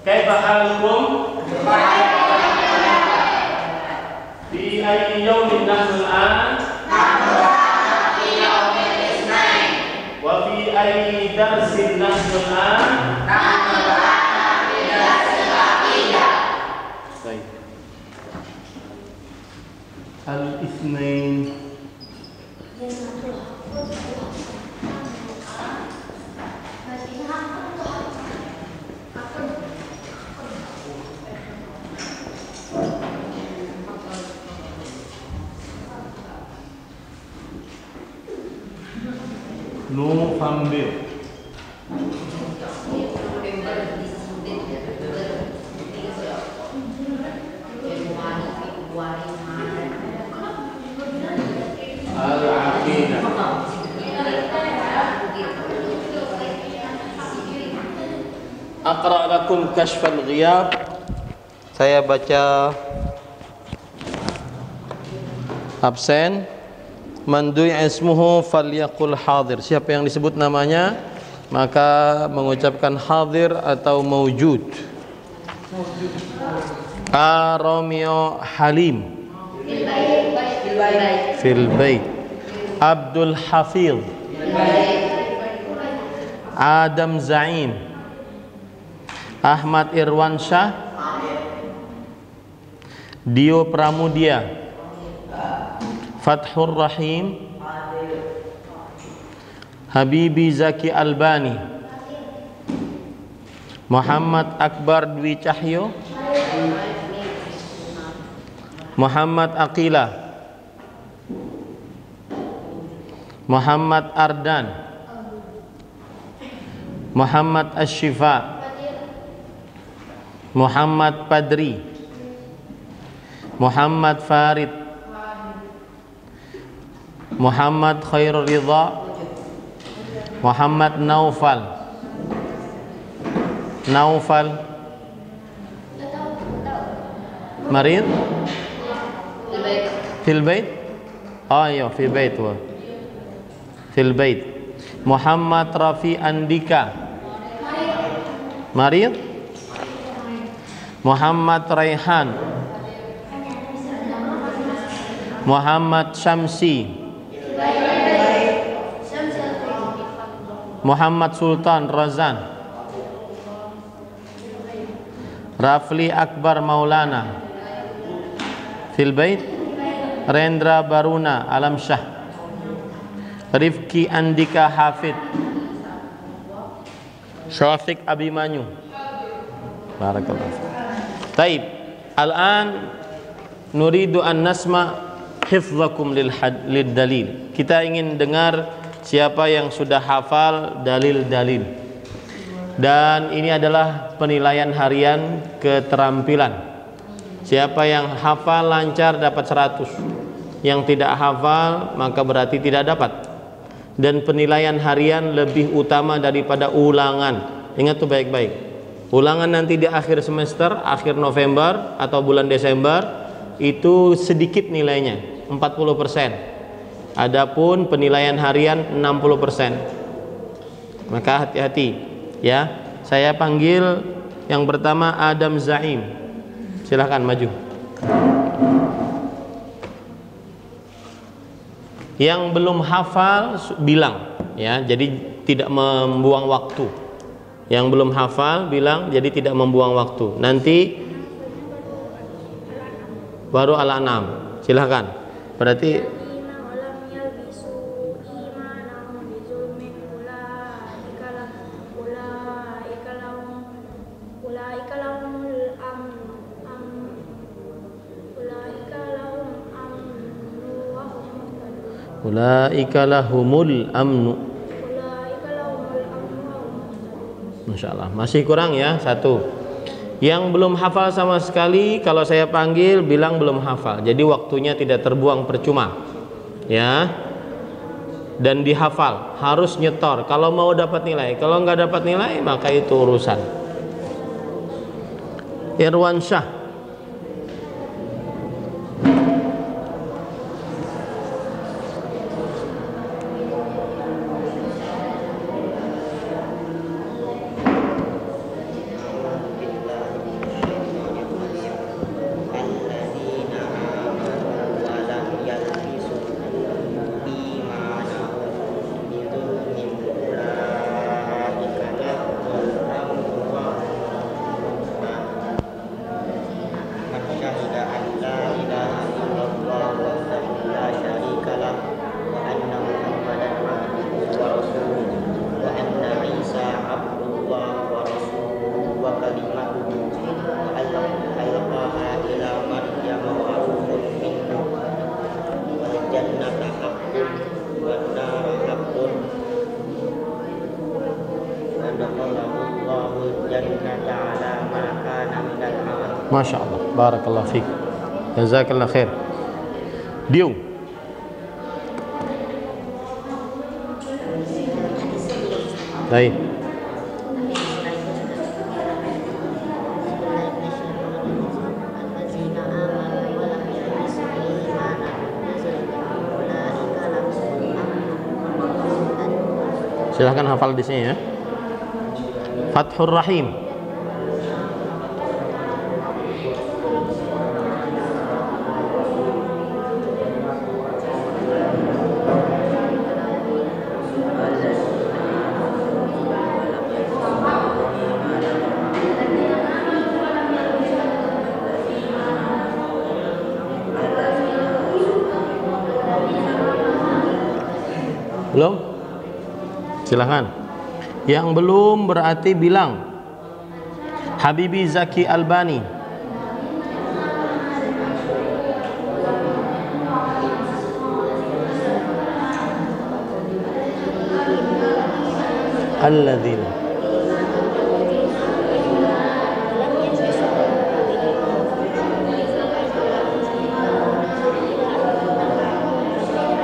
Kaifa halukum? Fi ayyi yawmin nahnu al-an? Wa fi ayyi darsin nahnu al-an? Baik. Al-Itsnain. November. Al-Aqidah. Aqra' lakum Kashfal Ghiyab. Saya baca absen. Man du'a ismuhu falyaqul hadir. Siapa yang disebut namanya maka mengucapkan hadir atau maujud. Romeo Halim fil bait. Abdul Hafiz. Adam Zain. Ahmad Irwansyah. Dio Pramudia. Fathur Rahim. Habibi Zaki Albani. Muhammad Akbar Dwi Cahyo. Muhammad Aqila. Muhammad Ardan. Muhammad Ashifa. Muhammad Padri. Muhammad Farid. Muhammad Khairul Ridha. Muhammad Naufal. Naufal Marid fil bait. Oh iya fil bait wa fil bait. Muhammad Rafi Andika Marid. Muhammad Raihan. Muhammad Syamsi. Muhammad Sultan Razan. Rafli Akbar Maulana fil bait. Rendra Baruna Alam Syah. Rifki Andika Hafid. Syafiq Abimanyu. Barakallahu. Taib. Al-an nuridu an nasma hifzakum lil dalil. Kita ingin dengar siapa yang sudah hafal dalil-dalil. Dan ini adalah penilaian harian keterampilan. Siapa yang hafal lancar dapat 100. Yang tidak hafal maka berarti tidak dapat. Dan penilaian harian lebih utama daripada ulangan. Ingat tuh baik-baik. Ulangan nanti di akhir semester, akhir November atau bulan Desember itu sedikit nilainya, 40%. Adapun penilaian harian 60%. Maka hati-hati ya. Saya panggil yang pertama Adam Zaim. Silahkan maju. Yang belum hafal bilang ya, jadi tidak membuang waktu. Yang belum hafal bilang, jadi tidak membuang waktu. Nanti baru Al-An'am. Silahkan. Berarti ulaika lahumul amnu. Masya Allah. Masih kurang ya, 1. Yang belum hafal sama sekali, kalau saya panggil bilang belum hafal. Jadi waktunya tidak terbuang percuma. Ya. Dan dihafal, harus nyetor. Kalau mau dapat nilai, kalau nggak dapat nilai maka itu urusan. Irwansyah. Masya Allah, barakallah fiik, jazakallah khair. Diu. Baik. Silahkan hafal di sini ya. Fathur Rahim. Belum? Silahkan. Yang belum berarti bilang Habibi Zaki Albani. Alladzina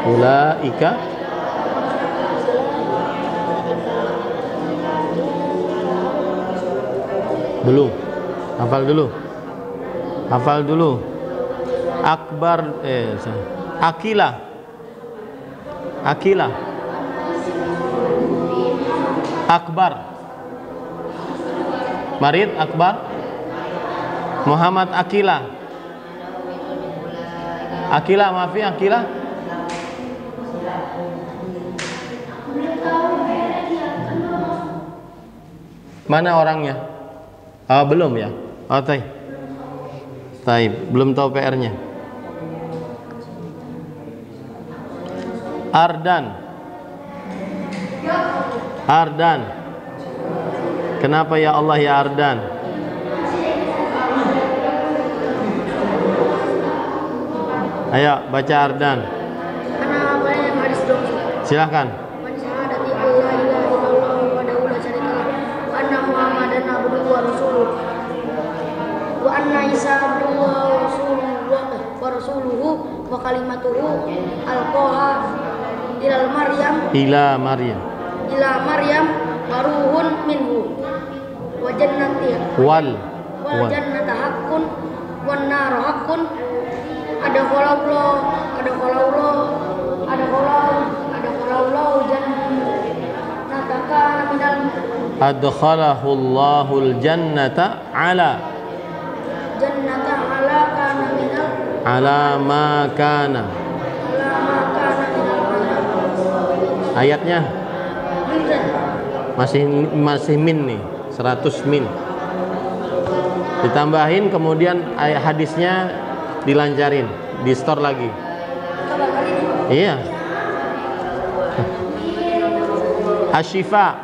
ulaika belum. Hafal dulu. Akbar Akila. Akbar. Marid Akbar. Muhammad Akila. Maafi Akila. Mana orangnya? Oh, belum ya? Oh, taib. Belum tahu PR-nya. Ardan. Kenapa ya Allah ya Ardan? Ayo baca Ardan. Silahkan. Wa anna Isa abdullah wa rasuluhu wa kalimatuhu alqaha ila Maryam wa ruhun minhu wa jannati wal jannata haqqun wan naru haqqun ada qalallahu jannataka minal adkhalahu Allahul jannata ala kana minal ala ma kana. Ayatnya masih min nih, 100 min. Ditambahin kemudian ayat hadisnya dilancarin, di store lagi. Iya. Asyifa.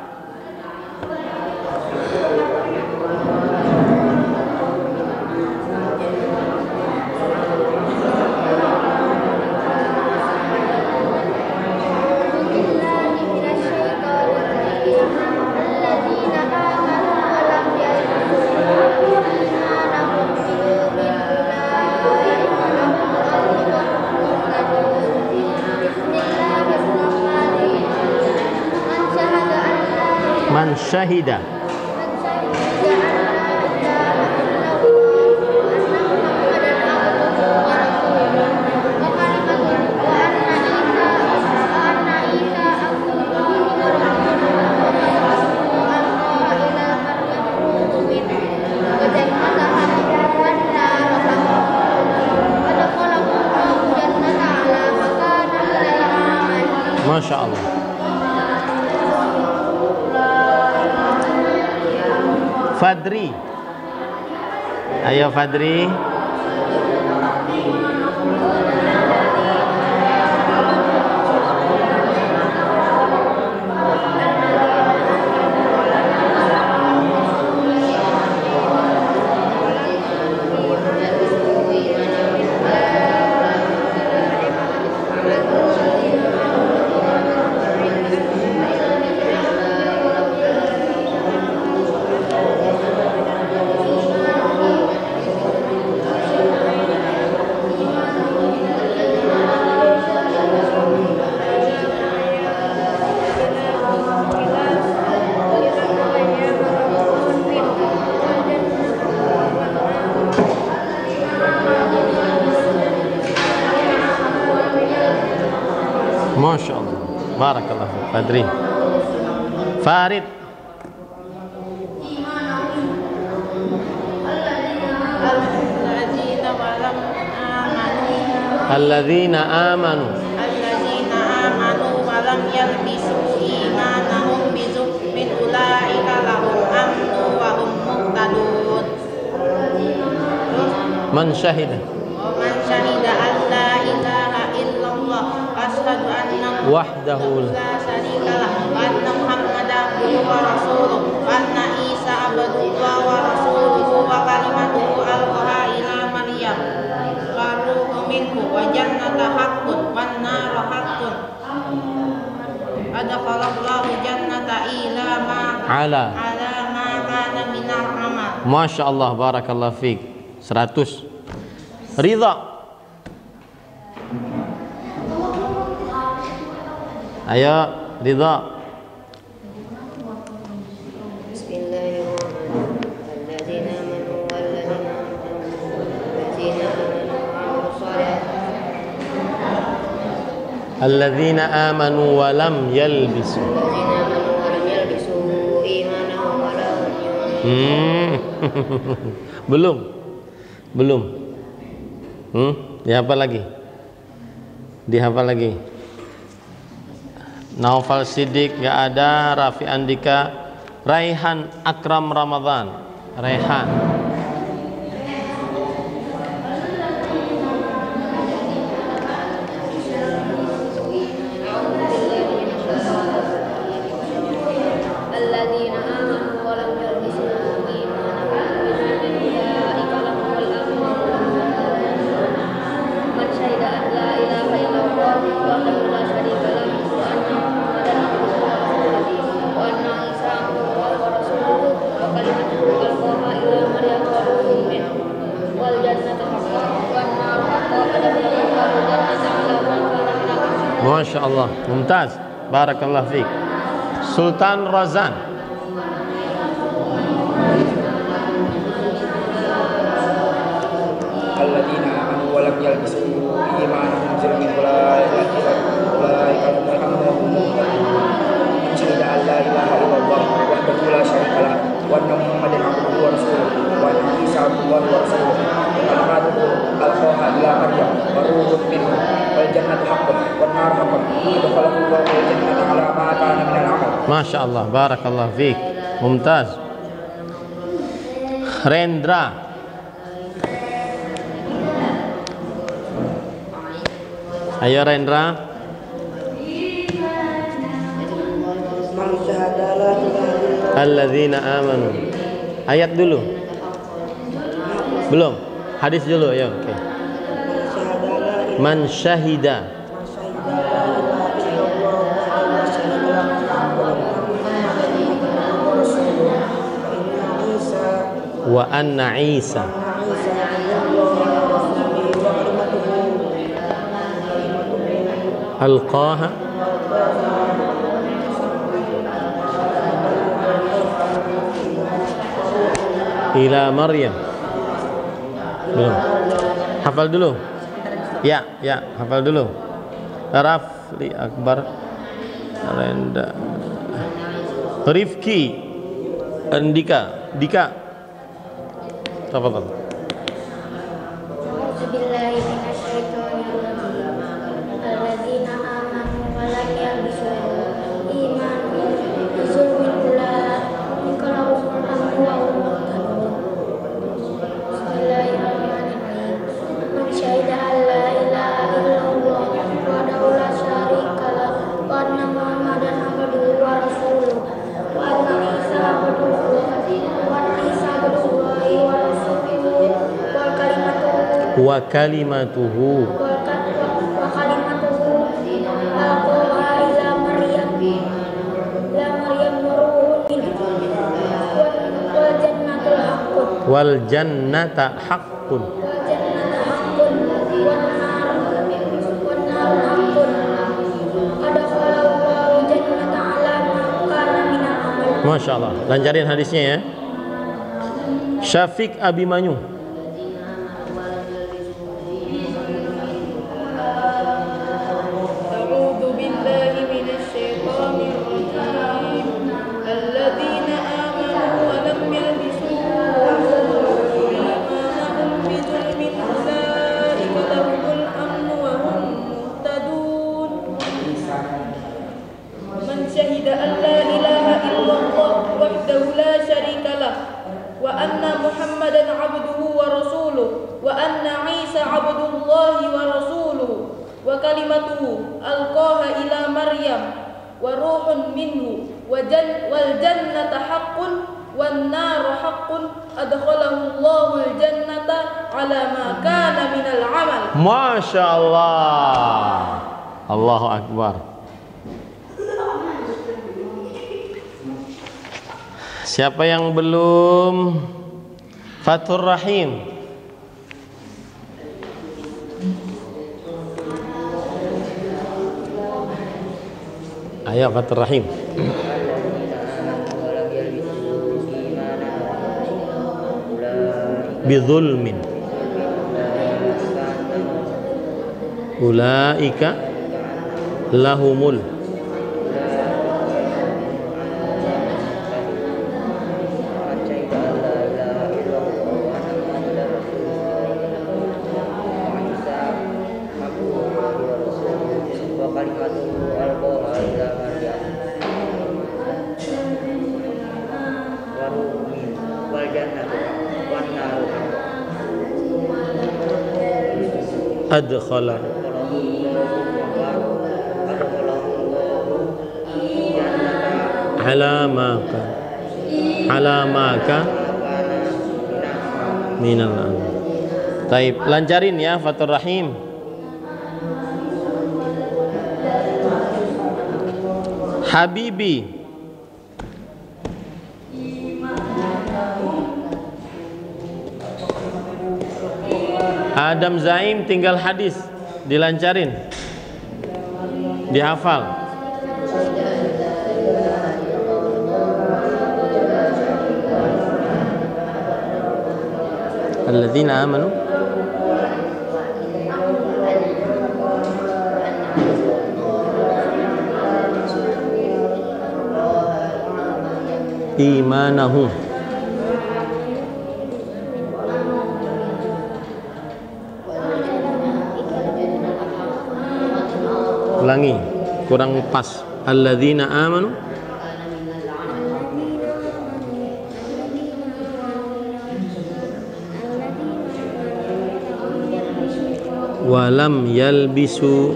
Man syahida. Masya Allah. Fadri. Ayo Fadri. Barakallahu fiik. Fadri. Farid. Alladzina amanu wa lam yalbisu imanahum bizulmin ulaika lahum amnu wa hum muhtadun. Man syahida an la ilaha illallah asyhadu anna wahdahu la syarika lah wa anna muhammadan abduhu wa rasuluh wa anna isa abdullah wa rasuluhu wa kalimatuhu alqaha ila maryam wa ruhu minhu wa jannata haqqun wan naru haqqun adkhalallahu jannata ila ma ala ma kana minal amal. Masya Allah, barakallahu fiik. 100. Ridha. Ayo, Ridha. Alladzina amanu wa lam yalbisu belum dihafal lagi, Naufal Siddiq gak ada, Rafi Andika, Raihan Akram Ramadan, Raihan. Masya Allah, mumtaz, barakallah fiik. Sultan Razan. Alladzina amanu wa lam yalbisu imanahum bizulmin ulaika lahum amnu wa hum syahida an la ilaha illallah wahdahu la syarika lah wa anna muhammadan abduhu wa rasuluhu wa anna isa abdullahi wa rasuluhu kalimatuhu alqaha ila maryam wa ruhun minhu wal jannatu haqqun wan naru haqqun adkhalallahu jannata ala ma kana minal amal. Masya Allah, barakallah fiik. Mumtaz. Rendra. Ayo Rendra. Alladzina amanu. Ayat dulu. Belum. Hadis dulu, ya. Oke. Man syahida wa anna Isa alqaha ila Maryam. Belum. Hafal dulu. Ya, hafal dulu. Rafli Akbar Renda Rifki Andika Dika. Tafadhal. A'udzubillahi minasyaitonirrajim. Alladzina amanu wa lam yalbisu imanahum bizulmin ulaika lahum amnu wa hum muhtadun. Bismillahirrahmanirrahim. Man syahida an la ilaha illallah wahdahu la syarika lah wa anna muhammadan abduhu wa rasuluhu wa anna isa abduhu wa kalimatuhu wal jannata haqqun Masya Allah. Lancarin hadisnya ya. Syafiq Abimanyu. A'udzu billahi minasy syahida an la ilaha illallah wahdahu la syarika lah wa anna Muhammadan abduhu wa rasuluh wa anna Isa abdullahi wa rasuluh wa kalimatuhu alqaha ila Maryam wa ruhun minhu wal jannata haqqun wan naru haqqun adkhalahu Allahul jannata ala ma kana minal amal. Masya Allah. Allahu Akbar. Siapa yang belum Fathur Rahim? Ayo Fathur Rahim. Bizulmin ulaika lahumul adkhala alamaka minal amal. Taib, lancarin ya Fathur Rahim. Habibi Adam Zaim tinggal hadis dilancarin, dihafal. Alladzina amanu imanahum. Ulangi, kurang pas. Alladzina amanu walam yalbisu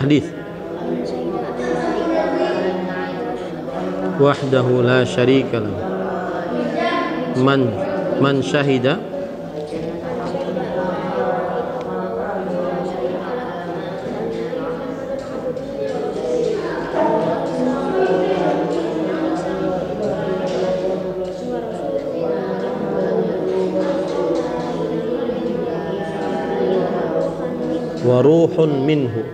hadis wahdahu la syarika lahu man syahida wa ruhun minhu.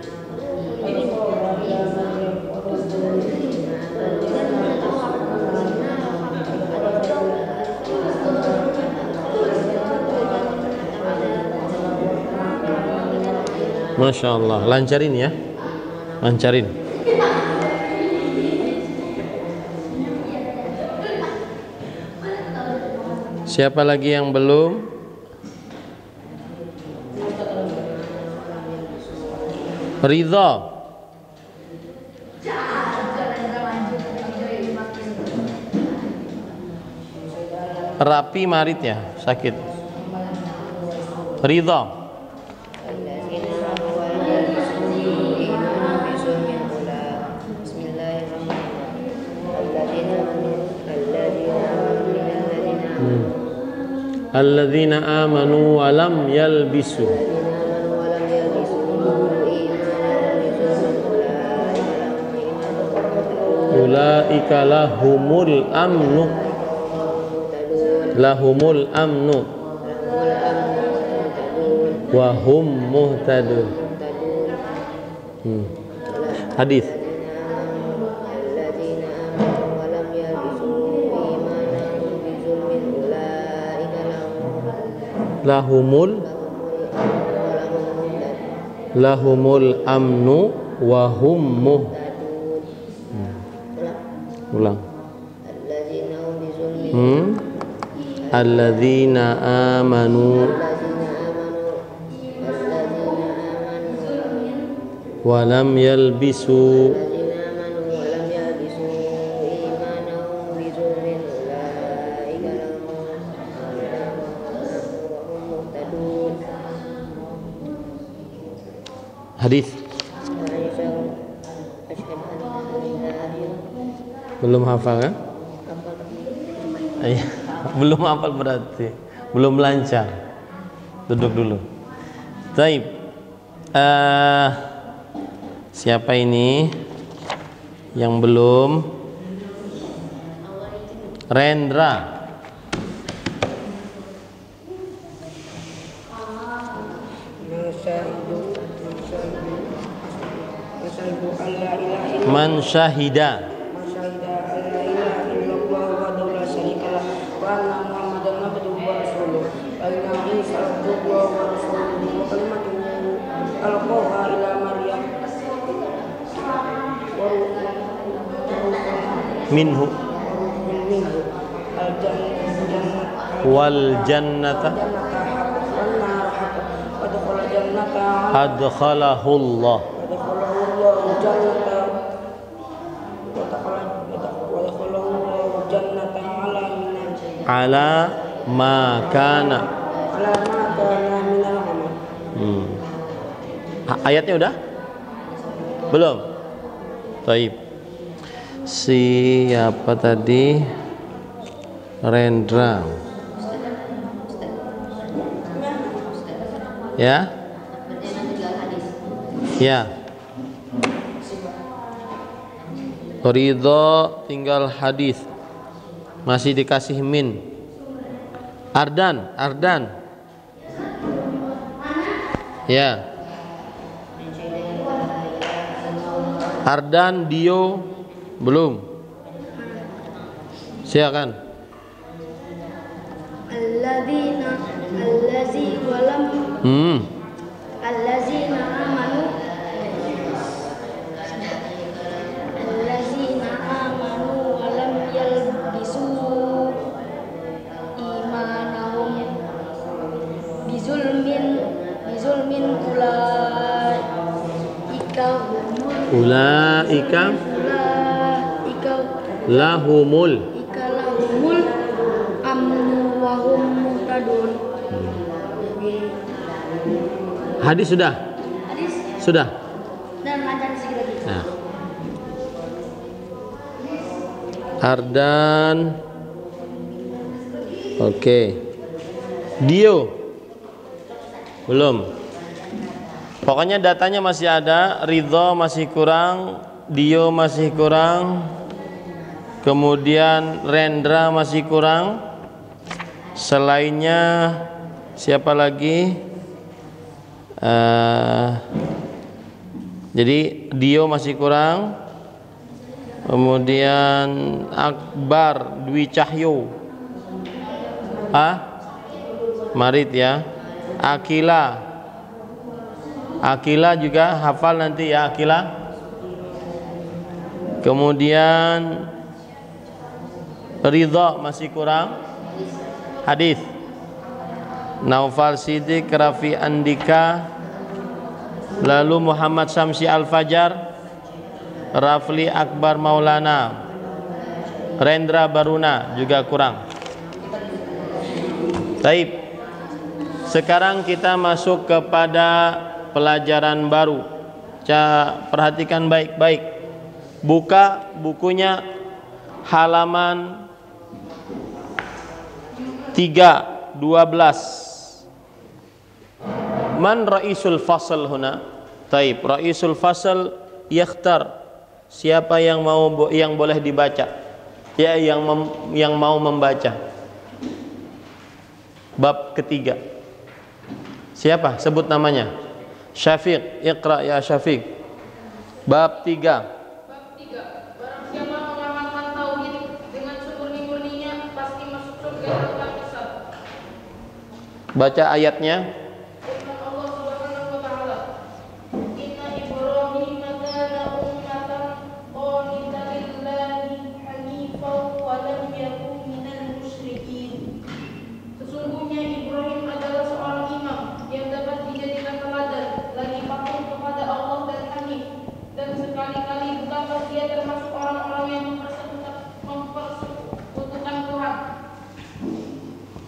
Masya Allah, lancarin ya, lancarin. Siapa lagi yang belum? Ridha. Rapi marit ya, sakit. Ridha. Alladzina amanu wa lam yalbisu ulaika lahumul amnu wa hum muhtadun. Hadis lahumul amnu wa hum muhtadun. Ulang. Alladzina amanu wa lam yalbisu hadis. Belum hafal kan? Iya, belum hafal berarti belum lancar. Duduk dulu. Taib. Siapa ini yang belum? Rendra. Man syahida minhu wal jannata adkhalahu Allah ala ma kana. Ayatnya udah? Belum? Taib. Siapa tadi? Rendra. Ya? Ya. Ridho tinggal hadis. Masih dikasih min. Ardan. Ya. Ardan, Dio belum. Silakan. Allazina amanu wa lam yalbisu imanahum bizulmin ulaika lahumul amnu wa hum muhtadun. Hadis sudah? Sudah. Dan lancar sedikit lagi. Nah. Ardan. Oke. Dio. Belum. Pokoknya datanya masih ada. Ridho masih kurang, Dio masih kurang, kemudian Rendra masih kurang. Selainnya siapa lagi? Jadi Dio masih kurang, kemudian Akbar Dwi Cahyo, Marit ya. Akila juga hafal nanti ya Akila. Kemudian Ridho masih kurang, hadis. Naufal Siddiq, Rafi Andika, lalu Muhammad Samsi Al-Fajar, Rafli Akbar Maulana, Rendra Baruna juga kurang. Taib. Sekarang kita masuk kepada pelajaran baru. Perhatikan baik-baik. Buka bukunya halaman 312. Man ra'isul fasl huna? Taib. Ra'isul fasl yakhtar. Siapa yang boleh dibaca? Ya, yang mau membaca. Bab ketiga. Siapa? Sebut namanya. Syafiq, Iqra ya Syafiq. Bab 3. Bab 3. Barang siapa mengamalkan tauhid dengan semurni-murninya pasti masuk surga tanpa hisab. Baca ayatnya. Firman Allah Subhanahu wa taala. Inna Ibrahim kana ummatan qanitan lillahi hanifan wa lam yakun minal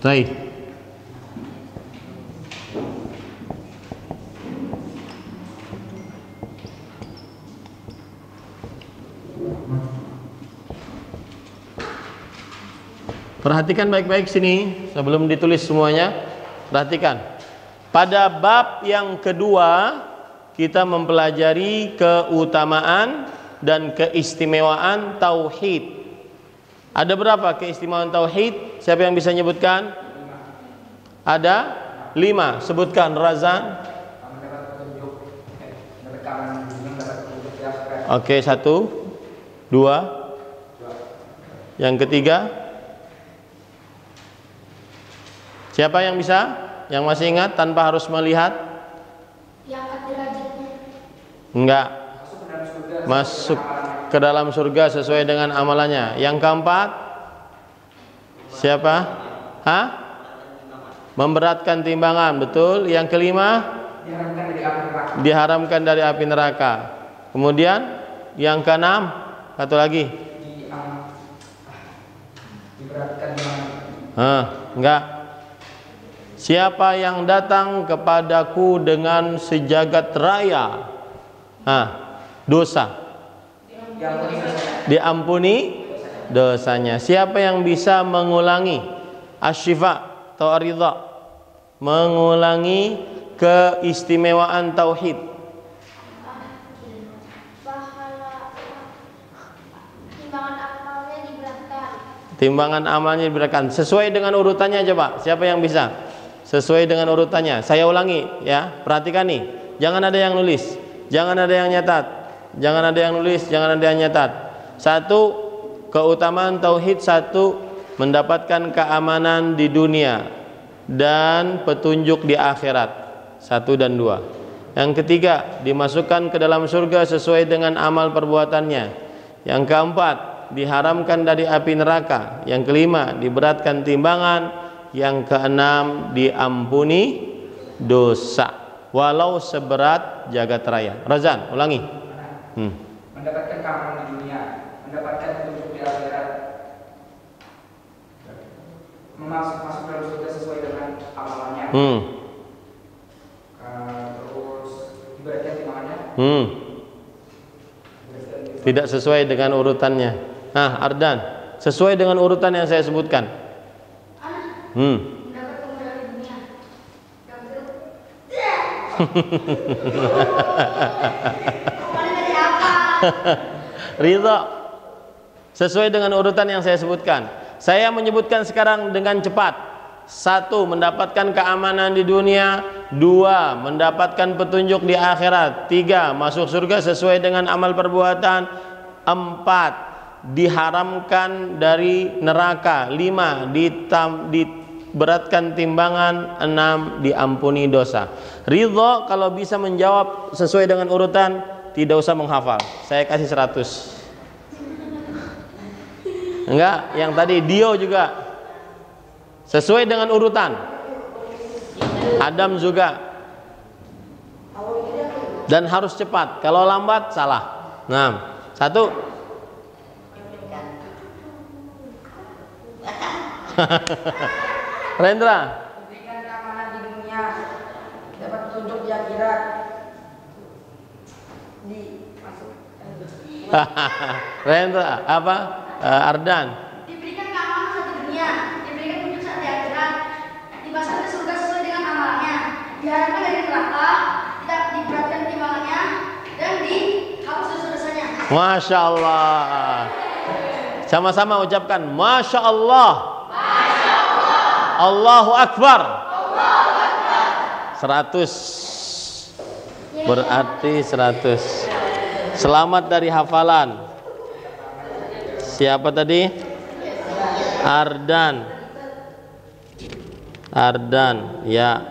Baik. Perhatikan baik-baik sini sebelum ditulis semuanya. Perhatikan. Pada bab yang kedua kita mempelajari keutamaan dan keistimewaan tauhid. Ada berapa keistimewaan tauhid? Siapa yang bisa menyebutkan? Ada 5. Sebutkan Razan. Oke, 1, 2. Yang ketiga? Siapa yang bisa? Yang masih ingat tanpa harus melihat? Diangkat derajatnya. Enggak. Masuk ke dalam surga sesuai dengan amalannya. Yang keempat? Siapa? Hah? Memberatkan timbangan, betul. Yang kelima? Diharamkan dari api neraka. Kemudian yang keenam, satu lagi. Enggak. Siapa yang datang kepadaku dengan sejagat raya, dosa, diampuni dosanya. Siapa yang bisa mengulangi asyifa atau aridha, mengulangi keistimewaan tauhid? Timbangan amalnya diberatkan. Sesuai dengan urutannya coba. Siapa yang bisa? Sesuai dengan urutannya. Saya ulangi ya. Perhatikan nih. Jangan ada yang nulis. Jangan ada yang nyatat. Jangan ada yang nulis. Jangan ada yang nyatat. 1. Keutamaan tauhid. 1. Mendapatkan keamanan di dunia dan petunjuk di akhirat. 1 dan 2. Yang ketiga, dimasukkan ke dalam surga sesuai dengan amal perbuatannya. Yang keempat, diharamkan dari api neraka. Yang kelima, diberatkan timbangan. Yang keenam, diampuni dosa walau seberat jagat raya. Razan, ulangi. Mendapatkan keamanan di dunia, mendapatkan petunjuk di akhirat, masuk dalam surga sesuai dengan amalannya. Terus diberatkan timbangannya. Tidak sesuai dengan urutannya. Ardan, sesuai dengan urutan yang saya sebutkan. Mendapat kemudahan di dunia. Ridha. Sesuai dengan urutan yang saya sebutkan. Saya menyebutkan sekarang dengan cepat. 1. Mendapatkan keamanan di dunia. 2. Mendapatkan petunjuk di akhirat. 3. Masuk surga sesuai dengan amal perbuatan. 4. Diharamkan dari neraka. 5. Diberatkan timbangan. 6. Diampuni dosa. Ridho kalau bisa menjawab sesuai dengan urutan, tidak usah menghafal. Saya kasih 100. Enggak, yang tadi Dio juga sesuai dengan urutan. Adam juga. Dan harus cepat. Kalau lambat salah. 1. Rendra. Diberikan keamanan di dunia, dapat petunjuk di akhirat. Rendra apa? Ardan. Diberikan keamanan di dunia, diberikan petunjuk saat di akhirat, dimasukkan ke surga sesuai dengan amalnya, diharapkan dari neraka, tidak diberatkan timbangannya, dan dihapus dosa-dosanya. Masya Allah. Sama-sama ucapkan Masya Allah. Masya Allah. Allahu Akbar. Allahu Akbar. 100. Berarti 100. Selamat dari hafalan. Siapa tadi? Ardan. Ardan, ya.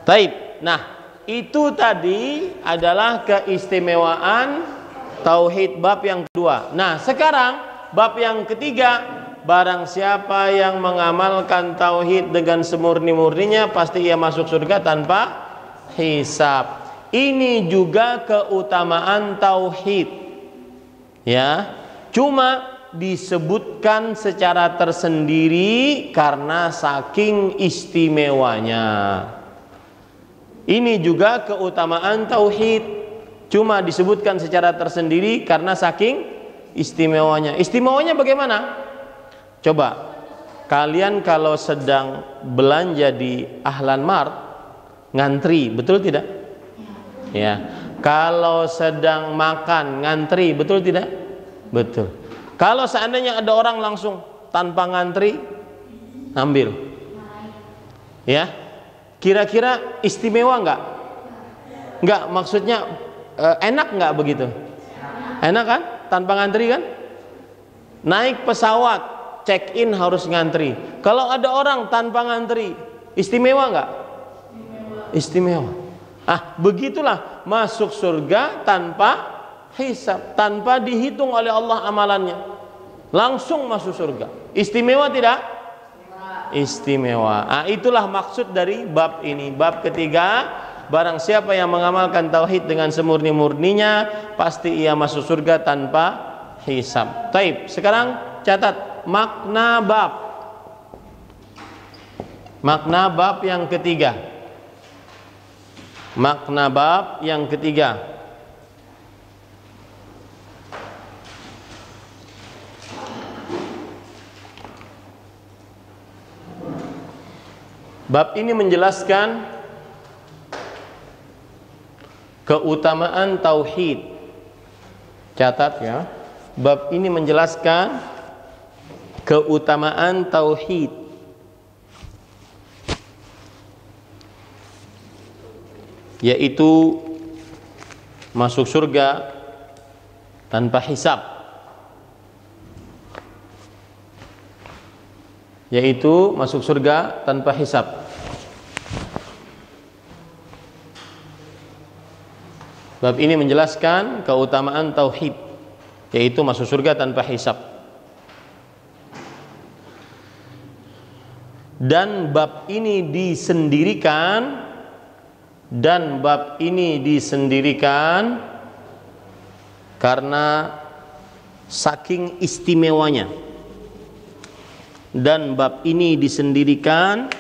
Taib. Nah, itu tadi adalah keistimewaan tauhid bab yang kedua. Nah, sekarang bab yang ketiga. Barang siapa yang mengamalkan tauhid dengan semurni-murninya, pasti ia masuk surga tanpa hisab. Ini juga keutamaan tauhid. Ya. Cuma disebutkan secara tersendiri karena saking istimewanya. Ini juga keutamaan tauhid, cuma disebutkan secara tersendiri karena saking istimewanya. Istimewanya bagaimana? Coba kalian kalau sedang belanja di Ahlan Mart ngantri, betul tidak? Ya. Kalau sedang makan ngantri, betul tidak? Betul. Kalau seandainya ada orang langsung tanpa ngantri ambil, ya, kira-kira istimewa nggak? Nggak, maksudnya enak nggak begitu? Enak kan? Tanpa ngantri kan? Naik pesawat, check in harus ngantri. Kalau ada orang tanpa ngantri, istimewa nggak? Istimewa. Ah, begitulah masuk surga tanpa hisab, tanpa dihitung oleh Allah amalannya, langsung masuk surga. Istimewa tidak? Istimewa. Ah, itulah maksud dari bab ini. Bab ketiga, barang siapa yang mengamalkan tauhid dengan semurni-murninya, pasti ia masuk surga tanpa hisab. Taib. Sekarang catat makna bab. Makna bab yang ketiga. Makna bab yang ketiga. Bab ini menjelaskan keutamaan tauhid. Catat ya. Bab ini menjelaskan keutamaan tauhid. Yaitu masuk surga tanpa hisab. Yaitu masuk surga tanpa hisab. Bab ini menjelaskan keutamaan tauhid, yaitu masuk surga tanpa hisab. Dan bab ini disendirikan, karena saking istimewanya. Dan bab ini disendirikan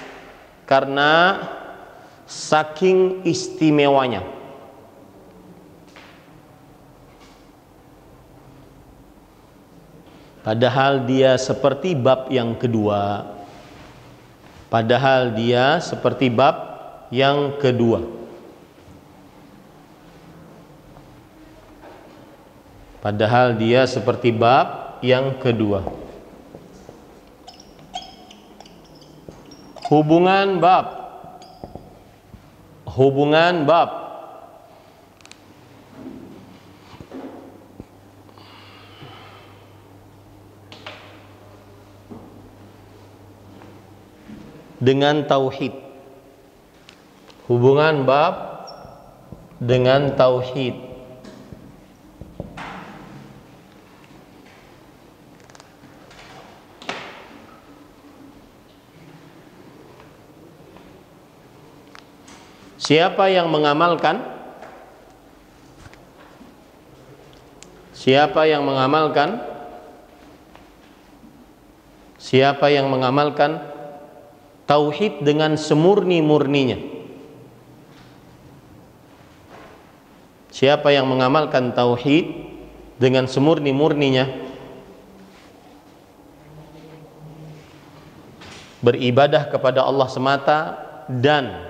karena saking istimewanya. Padahal dia seperti bab yang kedua. Padahal dia seperti bab yang kedua. Padahal dia seperti bab yang kedua. Hubungan bab. Hubungan bab dengan tauhid. Hubungan bab dengan tauhid. Siapa yang mengamalkan? Siapa yang mengamalkan? Siapa yang mengamalkan tauhid dengan semurni-murninya? Siapa yang mengamalkan tauhid dengan semurni-murninya? Beribadah kepada Allah semata dan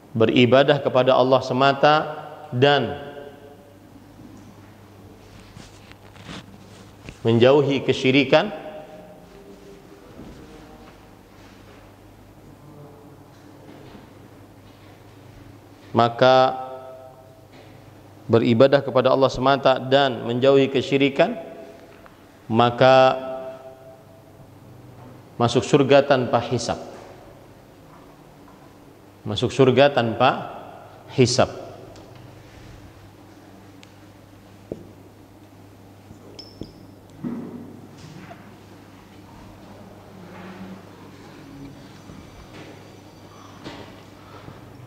beribadah kepada Allah semata dan menjauhi kesyirikan, maka beribadah kepada Allah semata dan menjauhi kesyirikan, maka masuk surga tanpa hisab. Masuk surga tanpa hisab.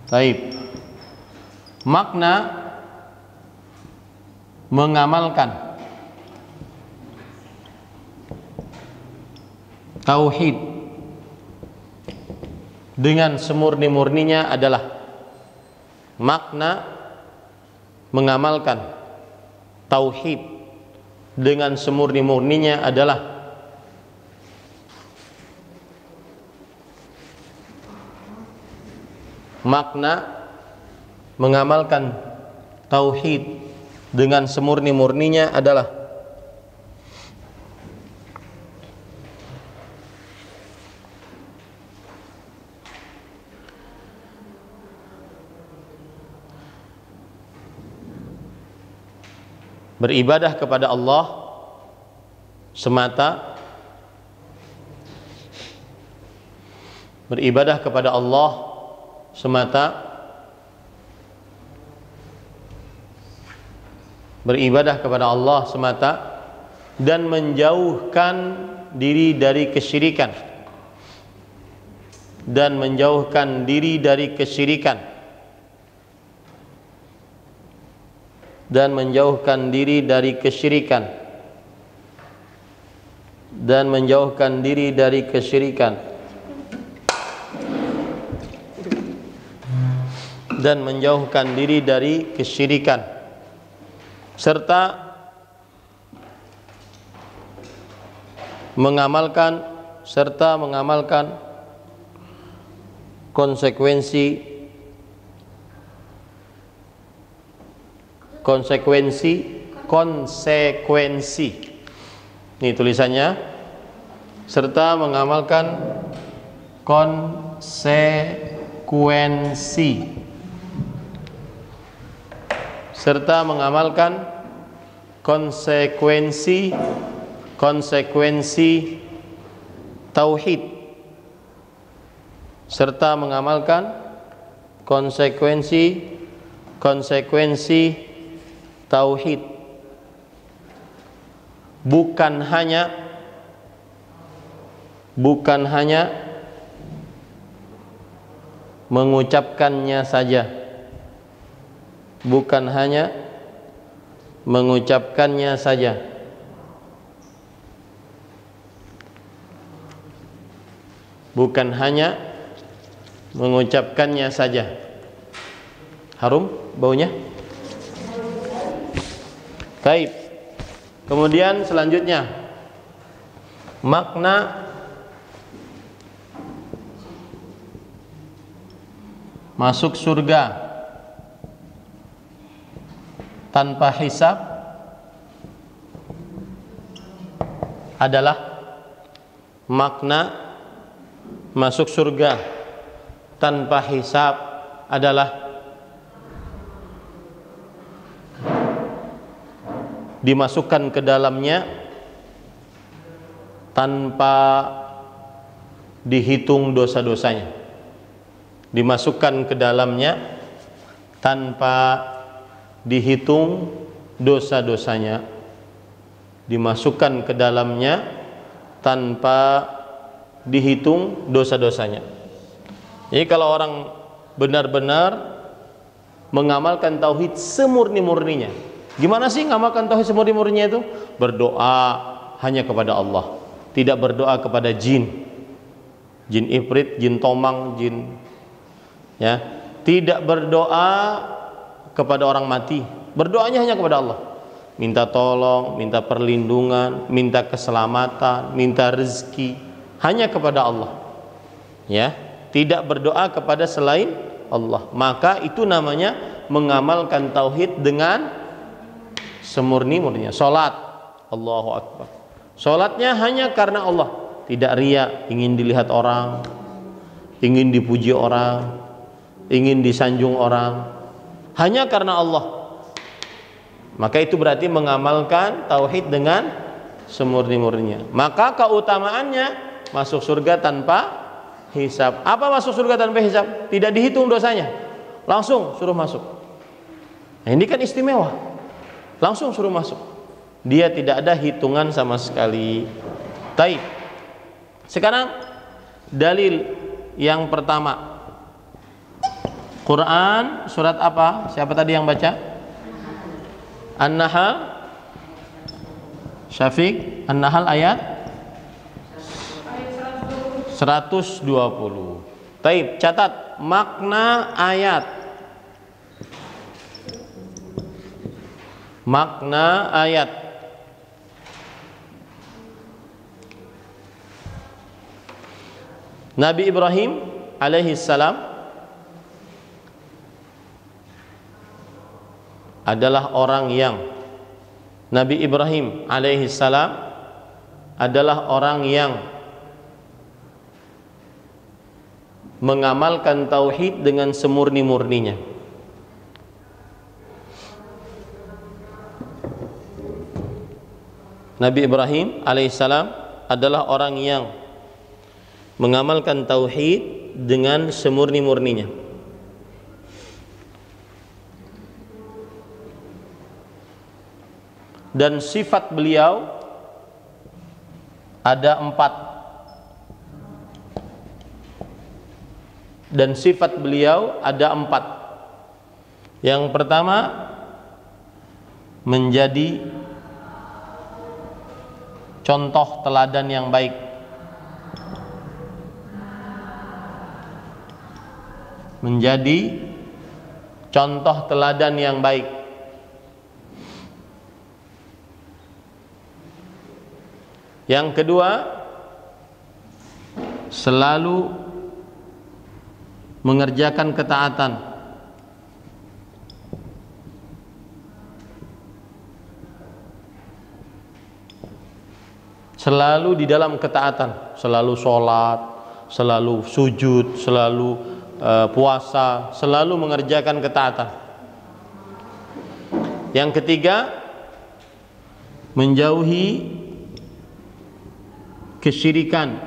Baik. Makna mengamalkan. Tauhid dengan semurni-murninya adalah makna mengamalkan tauhid dengan semurni-murninya adalah makna mengamalkan tauhid dengan semurni-murninya adalah beribadah kepada Allah semata, beribadah kepada Allah semata, beribadah kepada Allah semata, dan menjauhkan diri dari kesyirikan, dan menjauhkan diri dari kesyirikan, dan menjauhkan diri dari kesyirikan, dan menjauhkan diri dari kesyirikan, dan menjauhkan diri dari kesyirikan, serta mengamalkan konsekuensi ini tulisannya, serta mengamalkan konsekuensi tauhid, serta mengamalkan konsekuensi tauhid, bukan hanya mengucapkannya saja, bukan hanya mengucapkannya saja, bukan hanya mengucapkannya saja. Harum baunya? Baik. Kemudian selanjutnya makna masuk surga tanpa hisab adalah makna masuk surga tanpa hisab adalah dimasukkan ke dalamnya tanpa dihitung dosa-dosanya, dimasukkan ke dalamnya tanpa dihitung dosa-dosanya, dimasukkan ke dalamnya tanpa dihitung dosa-dosanya. Jadi kalau orang benar-benar mengamalkan tauhid semurni-murninya, gimana sih ngamalkan tauhid semurni-murninya itu? Berdoa hanya kepada Allah, tidak berdoa kepada jin ifrit, jin tomang, jin, ya, tidak berdoa kepada orang mati, berdoanya hanya kepada Allah, minta tolong, minta perlindungan, minta keselamatan, minta rezeki, hanya kepada Allah, ya, tidak berdoa kepada selain Allah. Maka itu namanya mengamalkan tauhid dengan semurni-murninya. Salat, Allahu Akbar, salatnya hanya karena Allah, tidak riya, ingin dilihat orang, ingin dipuji orang, ingin disanjung orang, hanya karena Allah. Maka itu berarti mengamalkan tauhid dengan semurni-murninya. Maka keutamaannya masuk surga tanpa hisab. Apa masuk surga tanpa hisab? Tidak dihitung dosanya, langsung suruh masuk. Nah, ini kan istimewa, langsung suruh masuk, dia tidak ada hitungan sama sekali. Taib. Sekarang dalil yang pertama, Quran surat apa? Siapa tadi yang baca? An-Nahl. Syafiq, An-Nahl ayat 120. Taib, catat makna ayat. Makna ayat. Nabi Ibrahim alaihi salam adalah orang yang Nabi Ibrahim alaihi salam adalah orang yang mengamalkan tauhid dengan semurni-murninya. Nabi Ibrahim alaihissalam adalah orang yang mengamalkan tauhid dengan semurni-murninya. Dan sifat beliau ada 4. Dan sifat beliau ada 4. Yang pertama, menjadi contoh teladan yang baik. Menjadi contoh teladan yang baik. Yang kedua, selalu mengerjakan ketaatan. Selalu di dalam ketaatan, selalu sholat, selalu sujud, selalu puasa, selalu mengerjakan ketaatan. Yang ketiga, menjauhi kesyirikan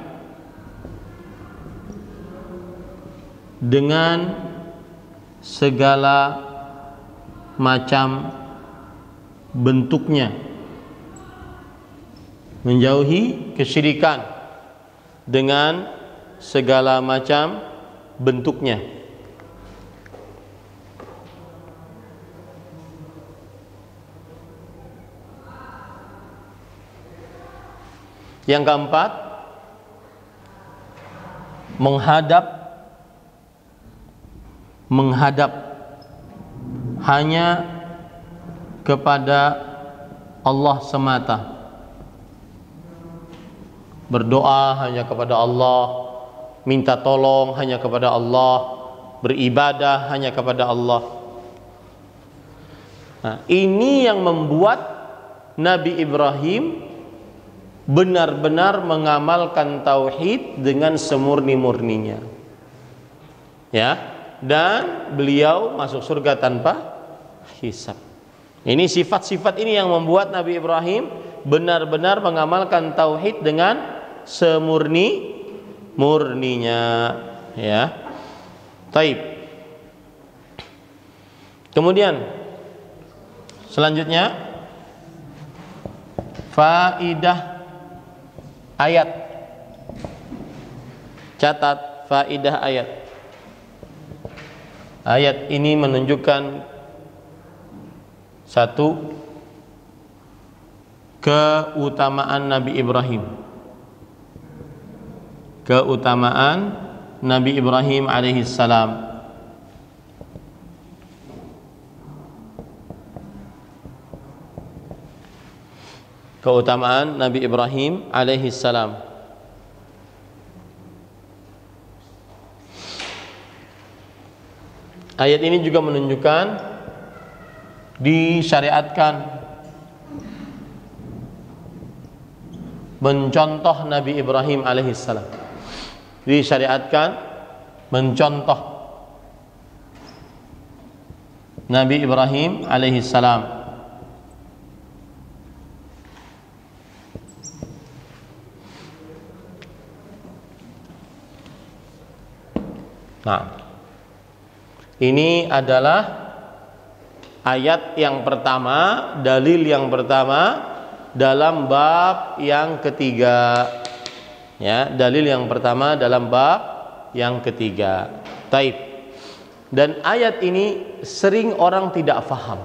dengan segala macam bentuknya. Menjauhi kesyirikan dengan segala macam bentuknya. Yang keempat, menghadap hanya kepada Allah semata. Berdoa hanya kepada Allah, minta tolong hanya kepada Allah, beribadah hanya kepada Allah. Nah, ini yang membuat Nabi Ibrahim benar-benar mengamalkan tauhid dengan semurni-murninya. Ya, dan beliau masuk surga tanpa hisab. Ini sifat-sifat ini yang membuat Nabi Ibrahim benar-benar mengamalkan tauhid dengan semurni-murninya, ya. Taib. Kemudian selanjutnya faidah ayat. Catat faidah ayat. Ayat ini menunjukkan satu, keutamaan Nabi Ibrahim. Keutamaan Nabi Ibrahim alaihissalam. Keutamaan Nabi Ibrahim alaihissalam. Ayat ini juga menunjukkan disyariatkan mencontoh Nabi Ibrahim alaihissalam. Disyariatkan mencontoh Nabi Ibrahim alaihissalam. Nah, ini adalah ayat yang pertama, dalil yang pertama dalam bab yang ketiga. Ya, dalil yang pertama dalam bab yang ketiga. Taib. Dan ayat ini sering orang tidak faham.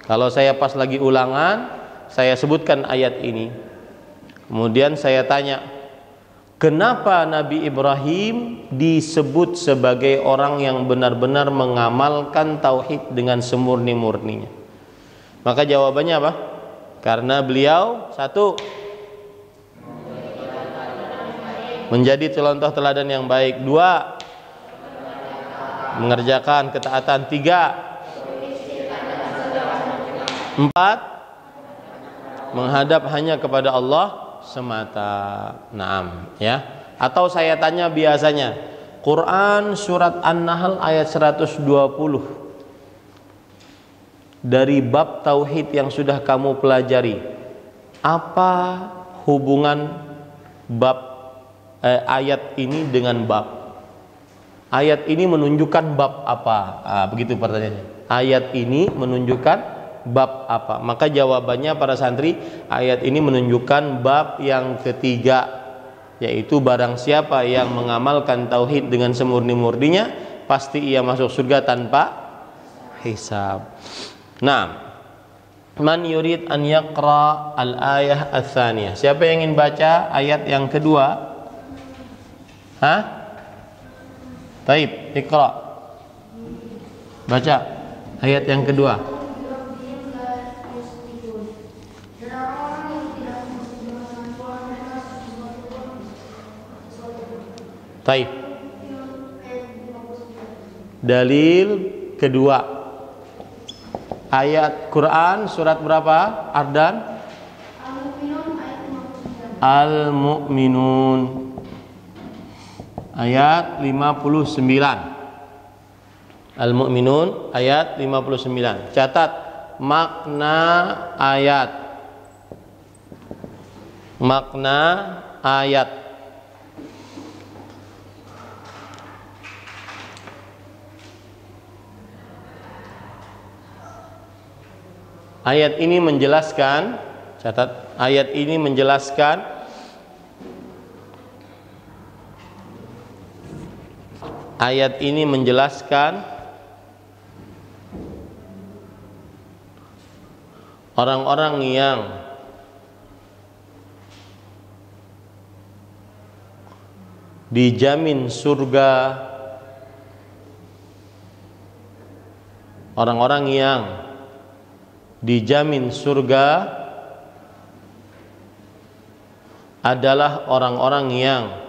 Kalau saya pas lagi ulangan, saya sebutkan ayat ini. Kemudian saya tanya, Kenapa Nabi Ibrahim disebut sebagai orang yang benar-benar mengamalkan tauhid dengan semurni-murninya? Maka jawabannya apa? Karena beliau satu, menjadi contoh teladan yang baik. Dua, mengerjakan ketaatan. Tiga, empat, menghadap hanya kepada Allah semata. Naam, ya. Atau saya tanya biasanya, Quran surat An-Nahl ayat 120, dari bab tauhid yang sudah kamu pelajari, apa hubungan ayat ini dengan bab? Ayat ini menunjukkan bab apa? Begitu pertanyaannya. Ayat ini menunjukkan bab apa? Maka jawabannya para santri, ayat ini menunjukkan bab yang ketiga, yaitu barang siapa yang mengamalkan tauhid dengan semurni-murninya, pasti ia masuk surga tanpa hisab. Nah, man yurid an yaqra al-ayah ats-tsaniyah. Siapa yang ingin baca ayat yang kedua? Taib, iqra. Baca ayat yang kedua. Taib. Dalil kedua. Ayat Quran surat berapa? Ardan? Al-Mu'minun ayat 59. Al-Mu'minun ayat 59. Catat makna ayat. Makna ayat. Ayat ini menjelaskan, catat, ayat ini menjelaskan orang-orang yang dijamin surga, orang-orang yang dijamin surga adalah orang-orang yang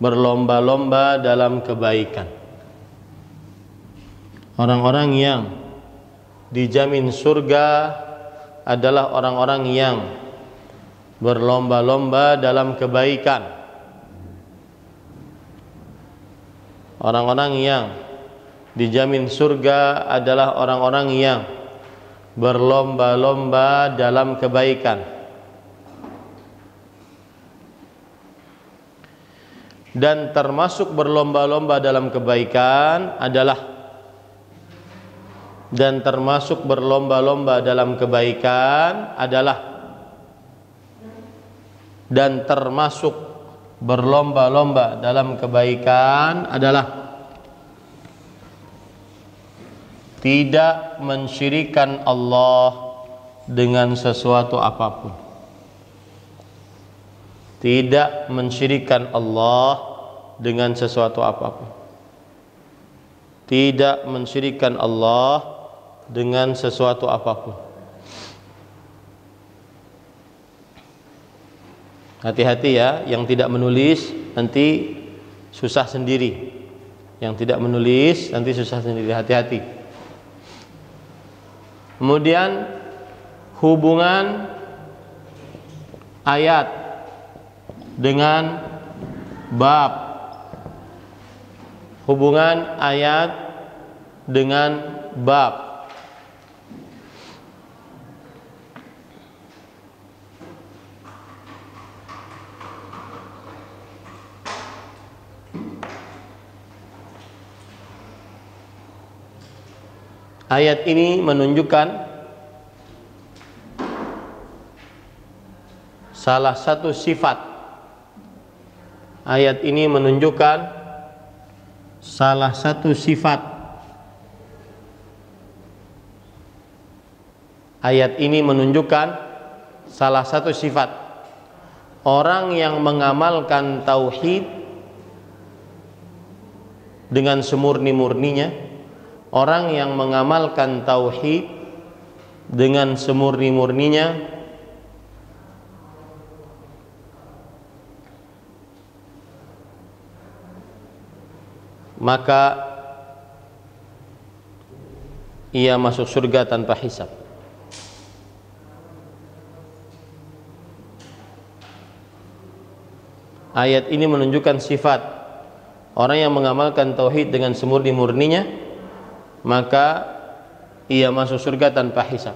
berlomba-lomba dalam kebaikan. Orang-orang yang dijamin surga adalah orang-orang yang berlomba-lomba dalam kebaikan. Orang-orang yang dijamin surga adalah orang-orang yang berlomba-lomba dalam kebaikan. Dan termasuk berlomba-lomba dalam kebaikan adalah tidak mensyirikan Allah dengan sesuatu apapun. Tidak mensyirikan Allah dengan sesuatu apapun. Tidak mensyirikan Allah dengan sesuatu apapun. Hati-hati ya, yang tidak menulis nanti susah sendiri. Yang tidak menulis nanti susah sendiri, hati-hati. Kemudian hubungan ayat dengan bab. Hubungan ayat dengan bab. Ayat ini menunjukkan salah satu sifat. Ayat ini menunjukkan salah satu sifat. Ayat ini menunjukkan salah satu sifat orang yang mengamalkan tauhid dengan semurni-murninya, orang yang mengamalkan tauhid dengan semurni-murninya, maka ia masuk surga tanpa hisab. Ayat ini menunjukkan sifat orang yang mengamalkan tauhid dengan semurni-murninya, maka ia masuk surga tanpa hisab.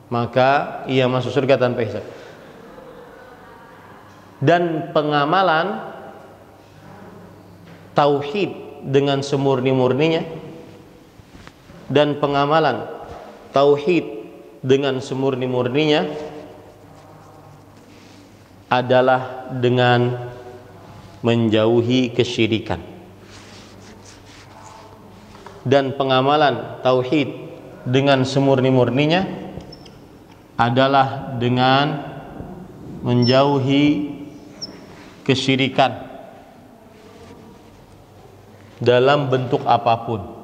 Maka ia masuk surga tanpa hisab. Dan pengamalan tauhid dengan semurni-murninya, dan pengamalan tauhid dengan semurni-murninya adalah dengan menjauhi kesyirikan. Dan pengamalan tauhid dengan semurni-murninya adalah dengan menjauhi kesyirikan dalam bentuk apapun.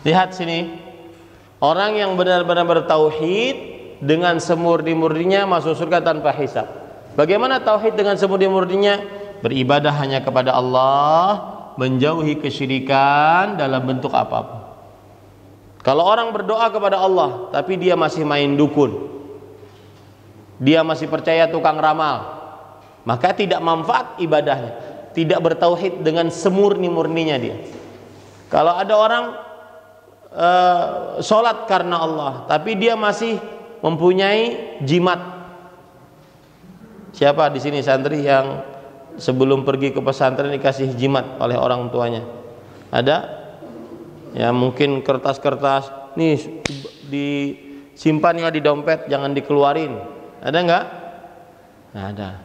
Lihat sini, orang yang benar-benar bertauhid dengan semurni-murninya masuk surga tanpa hisab. Bagaimana tauhid dengan semurni-murninya? Beribadah hanya kepada Allah, menjauhi kesyirikan dalam bentuk apapun. Kalau orang berdoa kepada Allah tapi dia masih main dukun, dia masih percaya tukang ramal, maka tidak manfaat ibadahnya, tidak bertauhid dengan semurni-murninya dia. Kalau ada orang sholat karena Allah tapi dia masih mempunyai jimat. Siapa di sini santri yang sebelum pergi ke pesantren dikasih jimat oleh orang tuanya? Ada? Ya, mungkin kertas-kertas nih disimpan ya di dompet, jangan dikeluarin. Ada enggak? Nah, ada.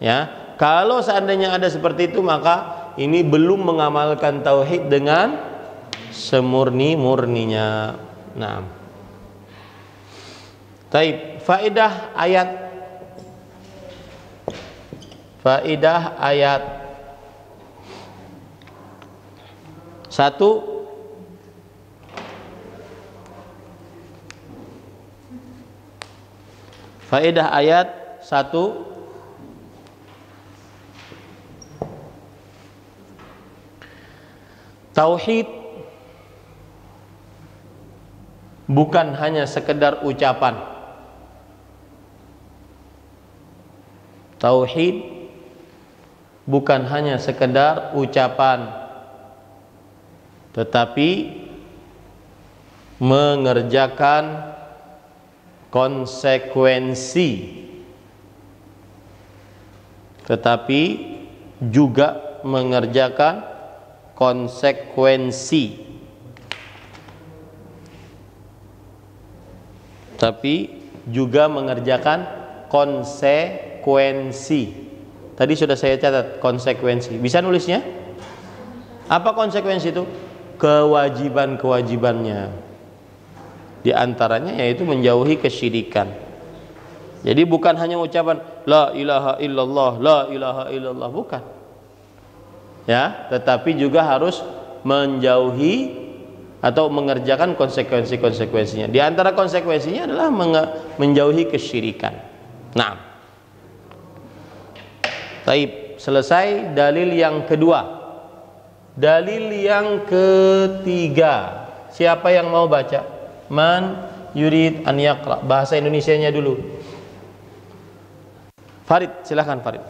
Ya, kalau seandainya ada seperti itu, maka ini belum mengamalkan tauhid dengan semurni-murninya. Nah, taib. Faedah ayat 1. Faedah ayat 1. Tauhid bukan hanya sekedar ucapan. Tauhid bukan hanya sekedar ucapan, tetapi mengerjakan konsekuensi, tetapi juga mengerjakan konsekuensi. Tapi juga mengerjakan konsekuensi. Tadi sudah saya catat konsekuensi. Bisa nulisnya? Apa konsekuensi itu? Kewajiban-kewajibannya. Di antaranya yaitu menjauhi kesyirikan. Jadi bukan hanya ucapan la ilaha illallah, la ilaha illallah, bukan. Ya, tetapi juga harus menjauhi atau mengerjakan konsekuensi-konsekuensinya. Di antara konsekuensinya adalah menjauhi kesyirikan. Nah, taib. Selesai dalil yang kedua. Dalil yang ketiga. Siapa yang mau baca? Man yurid an yaqra. Bahasa Indonesianya dulu. Farid, silakan Farid.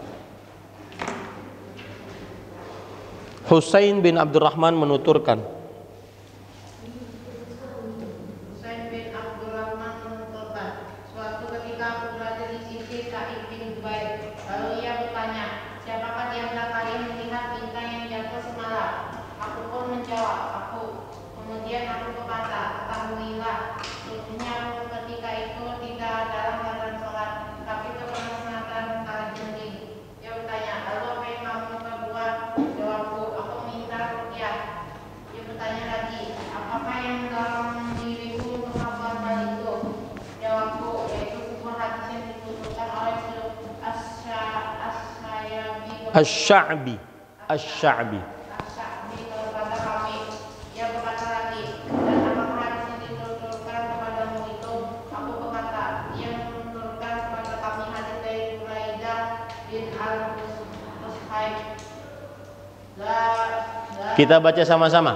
Husain bin Abdurrahman menuturkan, Suatu ketika aku berada di sisi istri Sa'id bin Jubair. Lalu ia bertanya, siapakah di antara kalian melihat bintang yang jatuh semalam? Aku pun menjawab, aku. Kemudian aku berkata, ketahuilah, sesungguhnya aku ketika itu tidak dalam keadaan sholat, tapi terkena sunatan kalajengking. Dia bertanya, lalu apa yang kamu perbuat? Jawabku, aku minta ruqyah. Dia bertanya lagi, apakah yang dalam dirimu untuk melakukan hal itu? Jawabku, yaitu sebuah hadis yang dituturkan oleh Asy-Sya'bi. Asy-Sya'bi. kepada kami. Ia berkata lagi, dan apakah hadis yang dituturkan kepadamu itu? Aku berkata, ia menuturkan kepada kami hadis dari Buraidah bin al-Husayb. Kita baca sama-sama.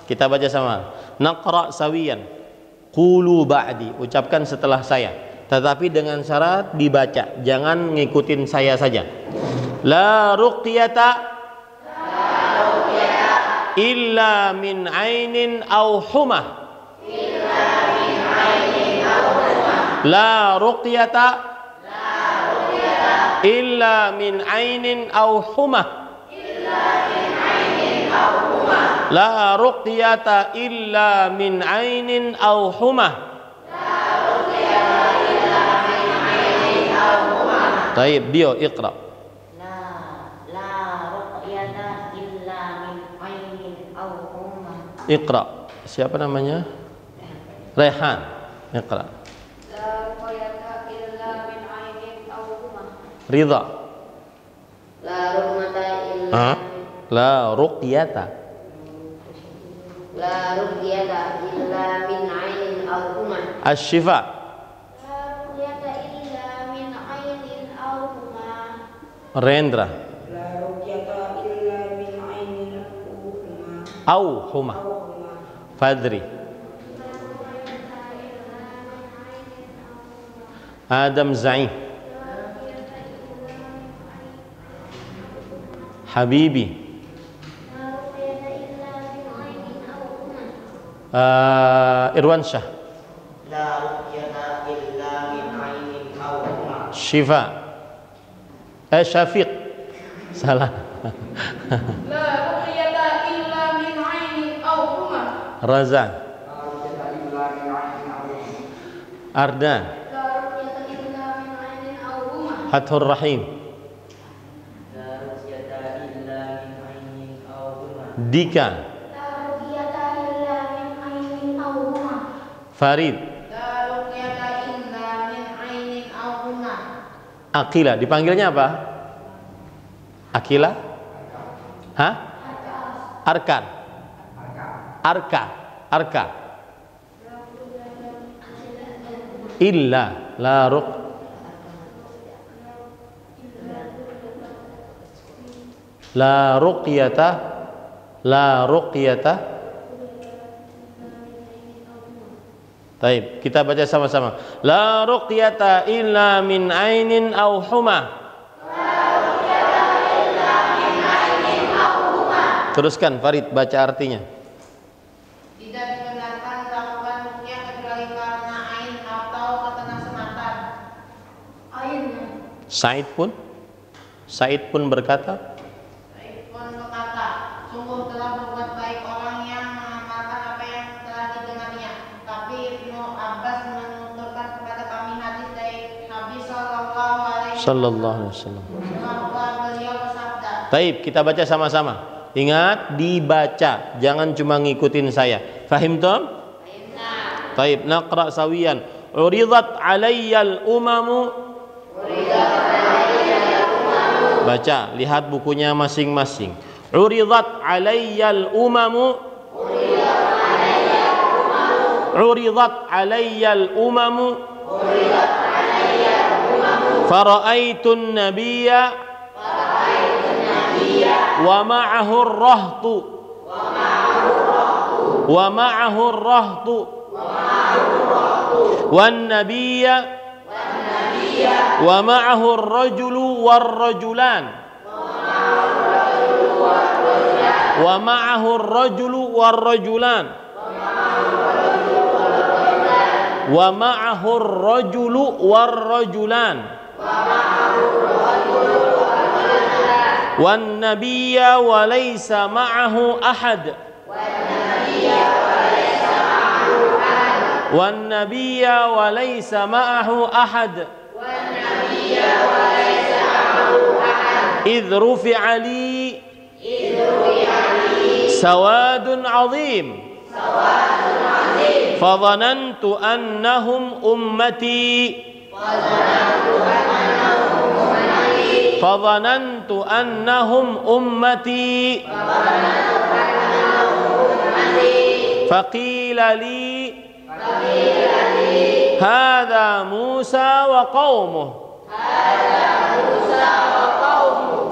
Kita baca sama. Naqra sawiyan. Qulu ba'di. Ucapkan setelah saya. Tetapi dengan syarat dibaca. Jangan ngikutin saya saja. La ruqyata illa min ainin aw humah. La ruqyata illa min ainin aw humah. La ruqyata illa min ainin aw humah. Taib, Dio, iqra. Iqra. Siapa namanya? Rehan. Iqra. Ridha. La ruqyata illa min ainin aw humah. Asy-Syifa. La ruqyata illa min ainin aw humah. Rendra. La ruqyata illa min ainin huma. Au humah. Fadri. Adam Zain. Habibi. Irwan Shah. La ruqyata illa min ainin aw huma. Syifa. Syafiq. Salah. La ruqyata illa min ainin aw humah. Razan. La ruqyata illa min ainin aw huma. Ardan. La ruqyata illa min ainin aw humah. Hathur Rahim. La ruqyata illa min ainin aw huma. Dika. La ruqyata illa min ainin aw humah. Farid. La ruqyata illa min ainin aw humah. Akila. Dipanggilnya apa? Akila? Hah? Arkan. Arka. Arka. Illa. La ruq. La ruqyata. La ruqyata. Baik, kita baca sama-sama. La ruqyata illa min ainin aw humah. Teruskan Farid, baca artinya. Tidak dibenarkan melakukan ruqyah kecuali karena ain atau terkena sunatan. Said pun berkata, Said pun berkata, sungguh telah berbuat baik orang yang mengamalkan apa yang telah didengarnya. Tapi Ibnu Abbas menuturkan kepada kami hadis dari Nabi Sallallahu Alaihi Wasallam bahwa beliau bersabda. Taib, kita baca sama-sama. Ingat, dibaca, jangan cuma ngikutin saya. Fahim Tom? Taib, naqra sawiyan. Uridat alayyal umamu. Baca, lihat bukunya masing-masing. Uridat alayyal umamu. Uridat alayyal umamu. Fara'aitun nabiyya wa ma'ahu ar-rahtu wan nabiyya wa ma'ahu ar-rajulu war-rajulan wa ma'ahu ar-rajulu war-rajulan wa ma'ahu ar-rajulu war-rajulan wan nabiyya wa laysa ma'ahu ahad wan nabiyya wa laysa ma'ahu ahad idh rufi'a li sawadun 'azim fadhanantu annahum ummati faqila li hadha Musa wa qaumuh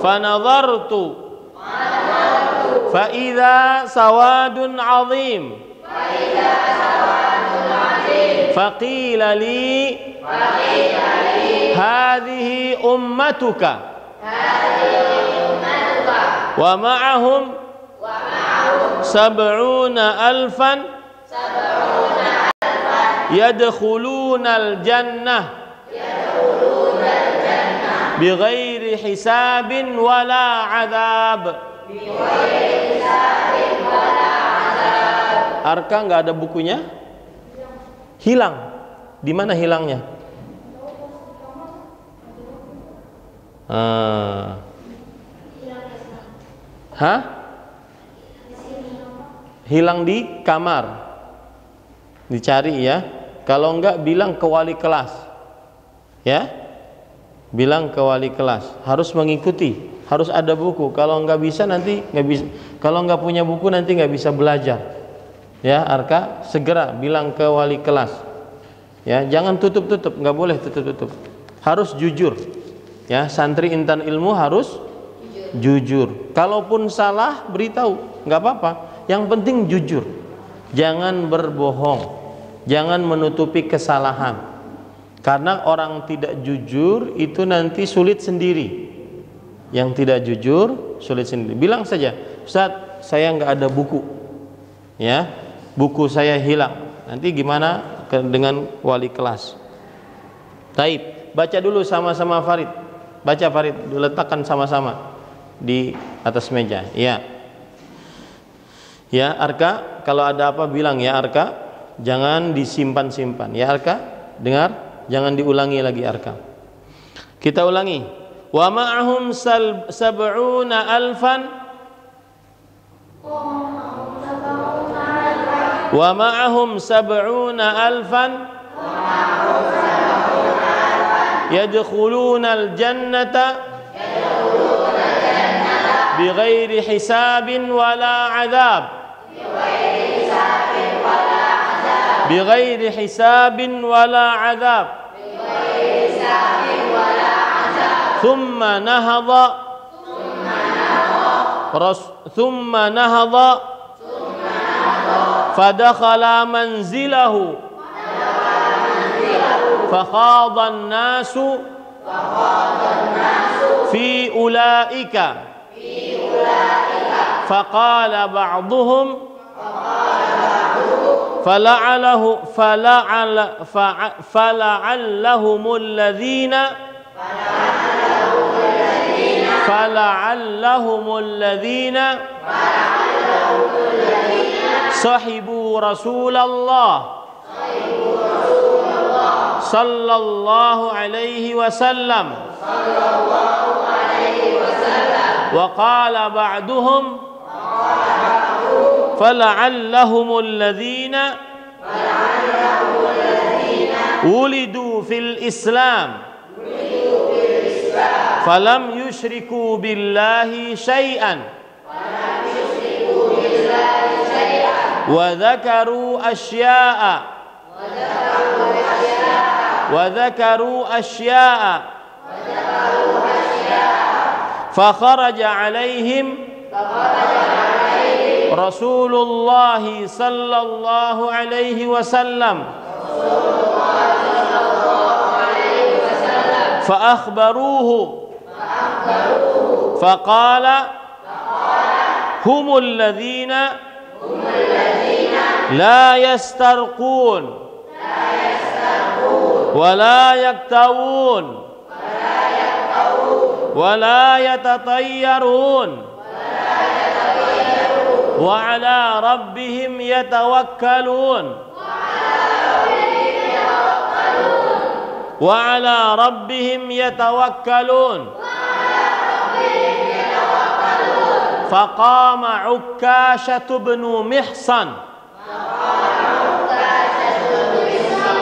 fanadhartu fa idza sawadun 'azim faqila li hadhihi ummatuka wa ma'ahum sab'una alfan yadkhuluna al-jannah bighairi hisabin wala 'adzab. Arka nggak ada bukunya? Hilang. Di mana hilangnya? Hah? Hilang di kamar. Dicari ya. Kalau enggak bilang ke wali kelas. Ya? Bilang ke wali kelas. Harus mengikuti. Harus ada buku. Kalau enggak bisa nanti enggak bisa. Kalau enggak punya buku nanti enggak bisa belajar. Ya, Arka segera bilang ke wali kelas. Ya, jangan tutup-tutup, enggak boleh tutup-tutup. Harus jujur. Ya, santri intan ilmu harus jujur. Kalaupun salah beritahu, nggak apa-apa. Yang penting jujur. Jangan berbohong. Jangan menutupi kesalahan. Karena orang tidak jujur itu nanti sulit sendiri. Yang tidak jujur sulit sendiri. Bilang saja, Ustaz, saya nggak ada buku. Ya, buku saya hilang. Nanti gimana dengan wali kelas? Taib, baca dulu sama-sama Farid. Baca Farid, letakkan sama-sama di atas meja. Ya. Ya, Arka, kalau ada apa bilang ya Arka, jangan disimpan-simpan. Ya Arka, dengar, jangan diulangi lagi Arka. Kita ulangi. Wa ma'ahum sab'una alfan wa ma'ahum sab'una alfan yadkhuluna al-jannata bighairi hisabin wala 'adzab bighairi hisabin wala 'adzab thumma nahadha fadakhala manzilahu فخاض الناس في أولئك فقال بعضهم فلعلهم الذين صحبوا رسول الله صلى الله عليه وسلم وقال بعضهم فلعلهم الذين ولدوا في الإسلام فلم يشركوا بالله شيئا وذكروا أشياء فخرج عليهم رسول الله صلى الله عليه وسلم فأخبروه فقال هم الذين لا يسترقون ولا يكتوون ولا يتطيرون وعلى ربهم يتوكلون وعلى ربهم يتوكلون فقام عكاشة بن محصن.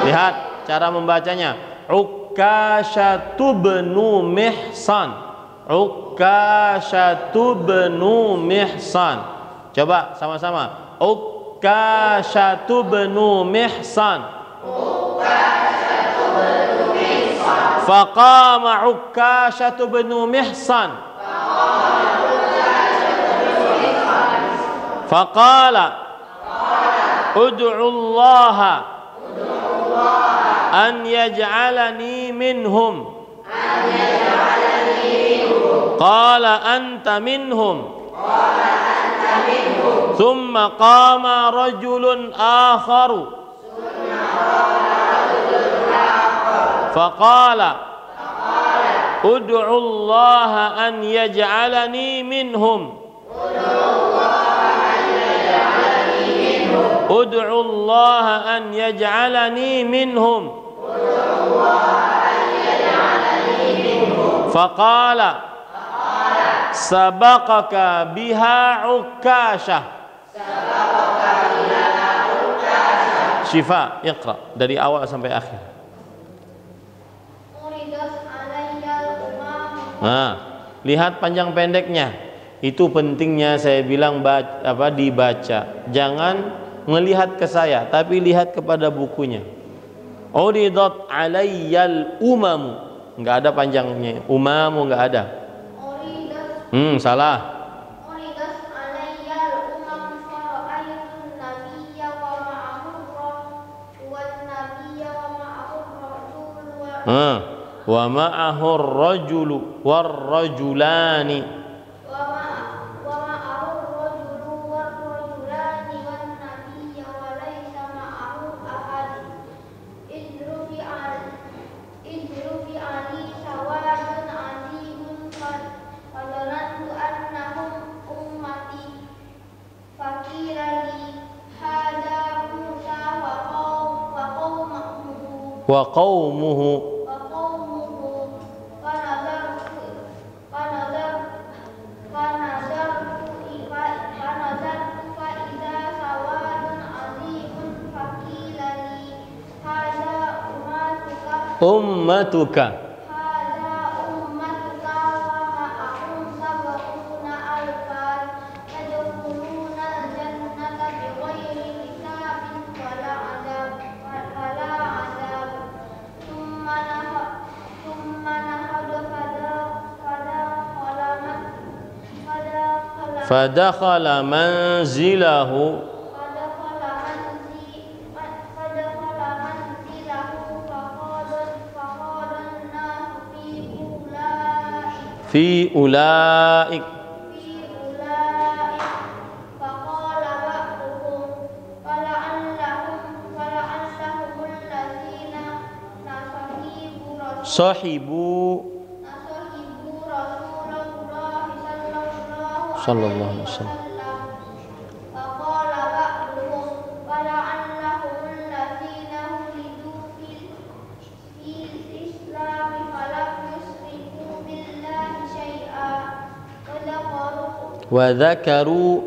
Lihat cara membacanya. Ukashatu bnu Mihsan. Ukashatu bnu Mihsan. Coba sama-sama. Ukashatu bnu Mihsan. Faqama Ukashatu bnu Mihsan. Faqala ud'u Allah an yaj'alani minhum. Qala anta minhum. Thumma qama rajulun akharu. Faqala ud'u Allah an yaj'alani minhum. Ud'u Allah an yaj'alani minhum. Faqala sabaqaka biha Ukashah. Syifa, iqra dari awal sampai akhir. Nah, lihat panjang pendeknya. Itu pentingnya saya bilang dibaca. Jangan melihat ke saya, tapi lihat kepada bukunya. Uridat alayyal umamu. Enggak ada panjangnya. Umamu enggak ada. Salah. Uridat alayyal umam fara'aytun nabiyya wa ma'ahu wan nabiyya wa ma'ahu rasul wa ma'ahu ar-rajulu war-rajulani. Wa qaumuhu ummatuka. Fadakhala manzilahu fi ulaik sahibu sallallahu alaihi wasallam. Wa dzakaru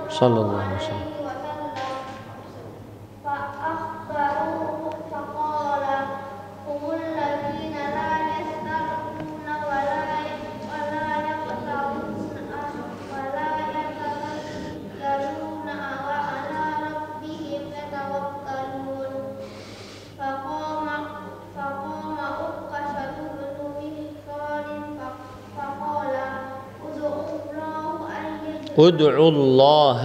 sallallahu alaihi wasallam. Ud'u Allah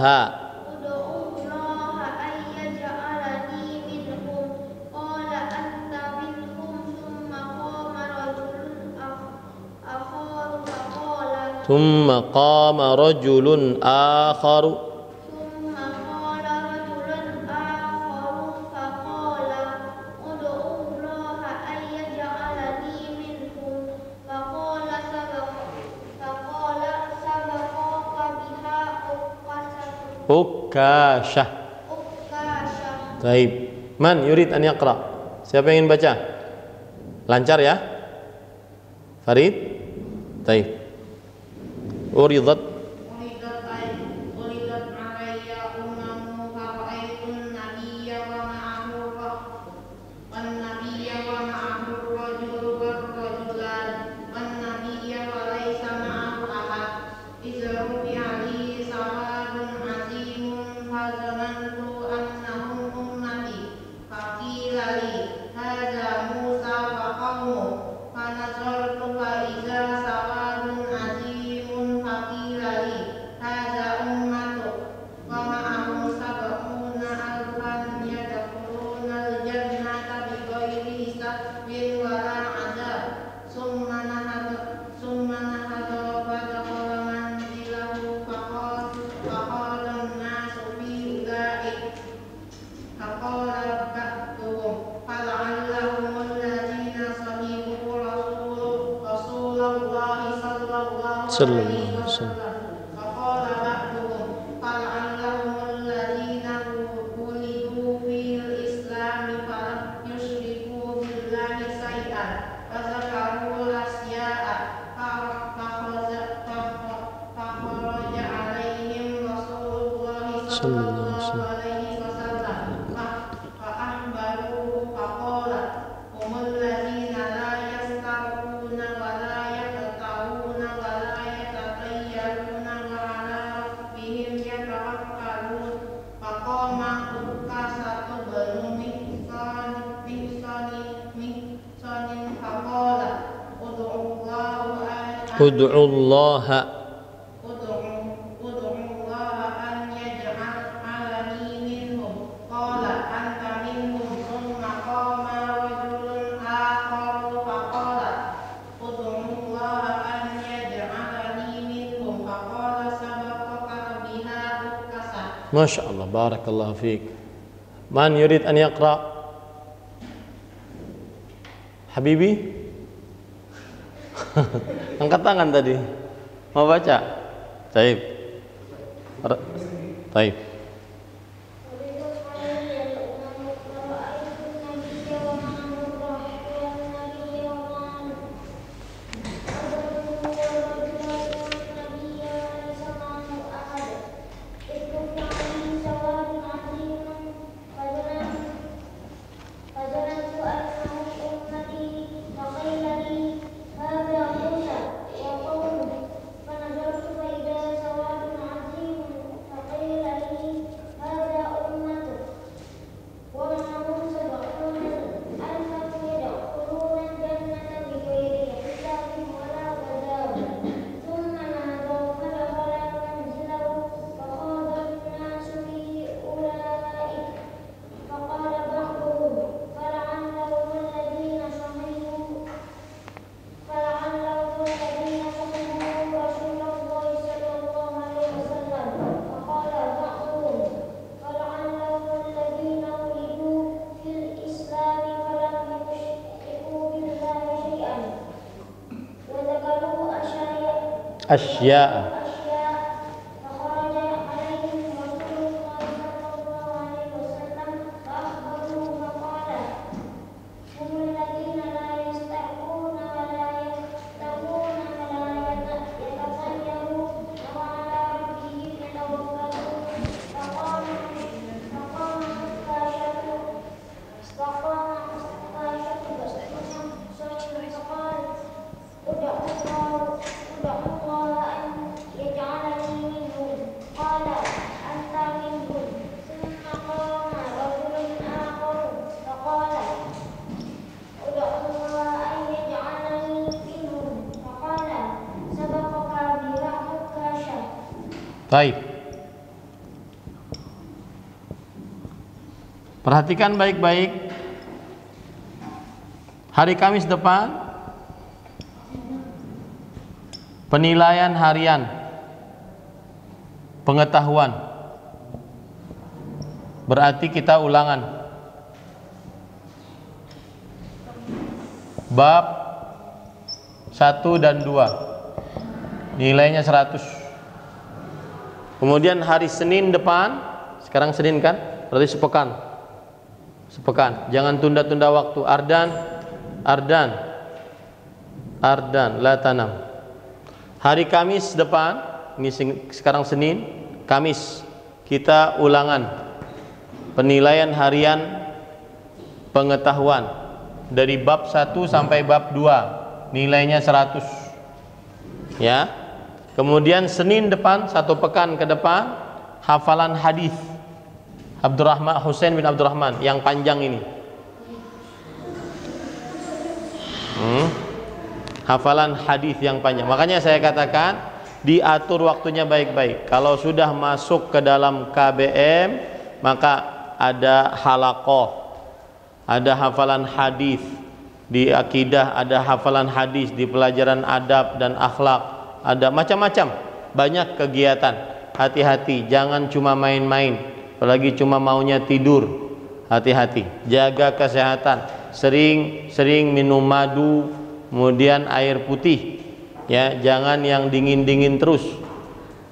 thumma qama rajulun akharu Ukasyah. Taib. Man yurid an yaqra? Siapa yang ingin baca? Lancar ya? Farid? Taib. Uridat sallallahu alaihi wasallam. Ud'ullaha an yaj'alani minhum qala anta minhum thumma qama rajulun akharu faqala ud'ullaha an yaj'alani minhum faqala sabaqaka biha ukasa. Masya Allah, barakallahu fiik. Man yurid an yaqra? Habibi? Angkat tangan tadi. Mau baca? Taib. Taib. Asya'a. Baik. Perhatikan baik-baik. Hari Kamis depan penilaian harian pengetahuan. Berarti kita ulangan bab 1 dan 2. Nilainya 100. Kemudian hari Senin depan, sekarang Senin kan, berarti sepekan. Sepekan. Jangan tunda-tunda waktu. Ardan, la tanam. Hari Kamis depan, ini sekarang Senin, Kamis kita ulangan penilaian harian pengetahuan dari bab 1 sampai bab 2, nilainya 100. Ya. Kemudian Senin depan, satu pekan ke depan, hafalan hadis Abdurrahman Husain bin Abdurrahman yang panjang ini. Hafalan hadis yang panjang. Makanya saya katakan diatur waktunya baik-baik. Kalau sudah masuk ke dalam KBM, maka ada halaqah, ada hafalan hadis di akidah, ada hafalan hadis di pelajaran adab dan akhlak. Ada macam-macam, banyak kegiatan. Hati-hati, jangan cuma main-main, apalagi cuma maunya tidur. Hati-hati, jaga kesehatan. Sering minum madu, kemudian air putih. Ya, jangan yang dingin-dingin terus.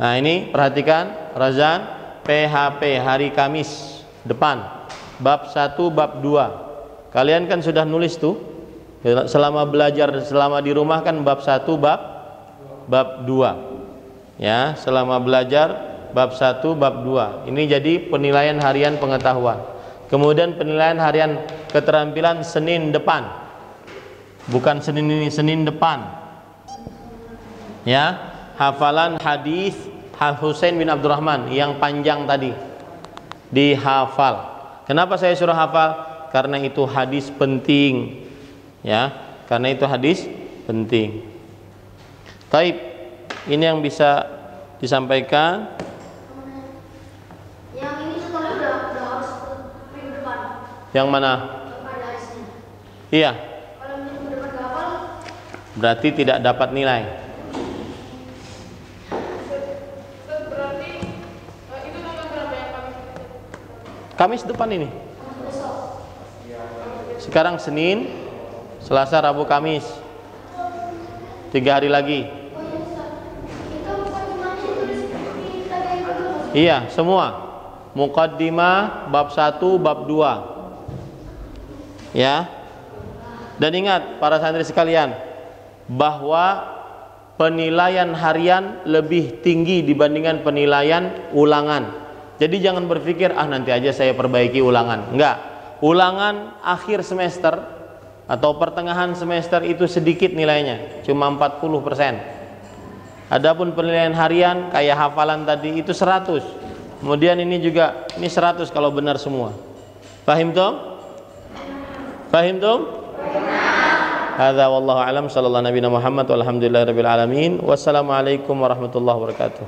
Nah, ini perhatikan, Razan, PHP hari Kamis depan, bab 1, bab 2. Kalian kan sudah nulis tuh. Selama belajar, selama di rumah kan bab 1, bab 2. Ya, selama belajar bab 1, bab 2. Ini jadi penilaian harian pengetahuan. Kemudian penilaian harian keterampilan Senin depan. Bukan Senin ini, Senin depan. Ya, hafalan hadis Husain bin Abdurrahman yang panjang tadi. Dihafal. Kenapa saya suruh hafal? Karena itu hadis penting. Ya, karena itu hadis penting. Taib, ini yang bisa disampaikan. Yang ini sekolah udah harus minggu depan. Yang mana? Ada IC-nya. Iya. Kalau minggu depan gak hafal, Berarti tidak dapat nilai. Berarti itu tanggal berapa yang Kamis depan ini. Sekarang Senin, Selasa, Rabu, Kamis. 3 hari lagi. kita bukan cuma tulis di tagih itu. Iya, semua. Muqaddimah bab 1, bab 2. Ya. Dan ingat para santri sekalian, bahwa penilaian harian lebih tinggi dibandingkan penilaian ulangan. Jadi jangan berpikir nanti aja saya perbaiki ulangan. Enggak. Ulangan akhir semester atau pertengahan semester itu sedikit nilainya, cuma 40%. Adapun penilaian harian kayak hafalan tadi itu 100. Kemudian ini juga, ini 100 kalau benar semua. Paham tum? Paham tum? Hadza wallahu alam, sallallahu nabiyana Muhammad walhamdulillahirabbil alamin. Wassalamualaikum warahmatullahi wabarakatuh.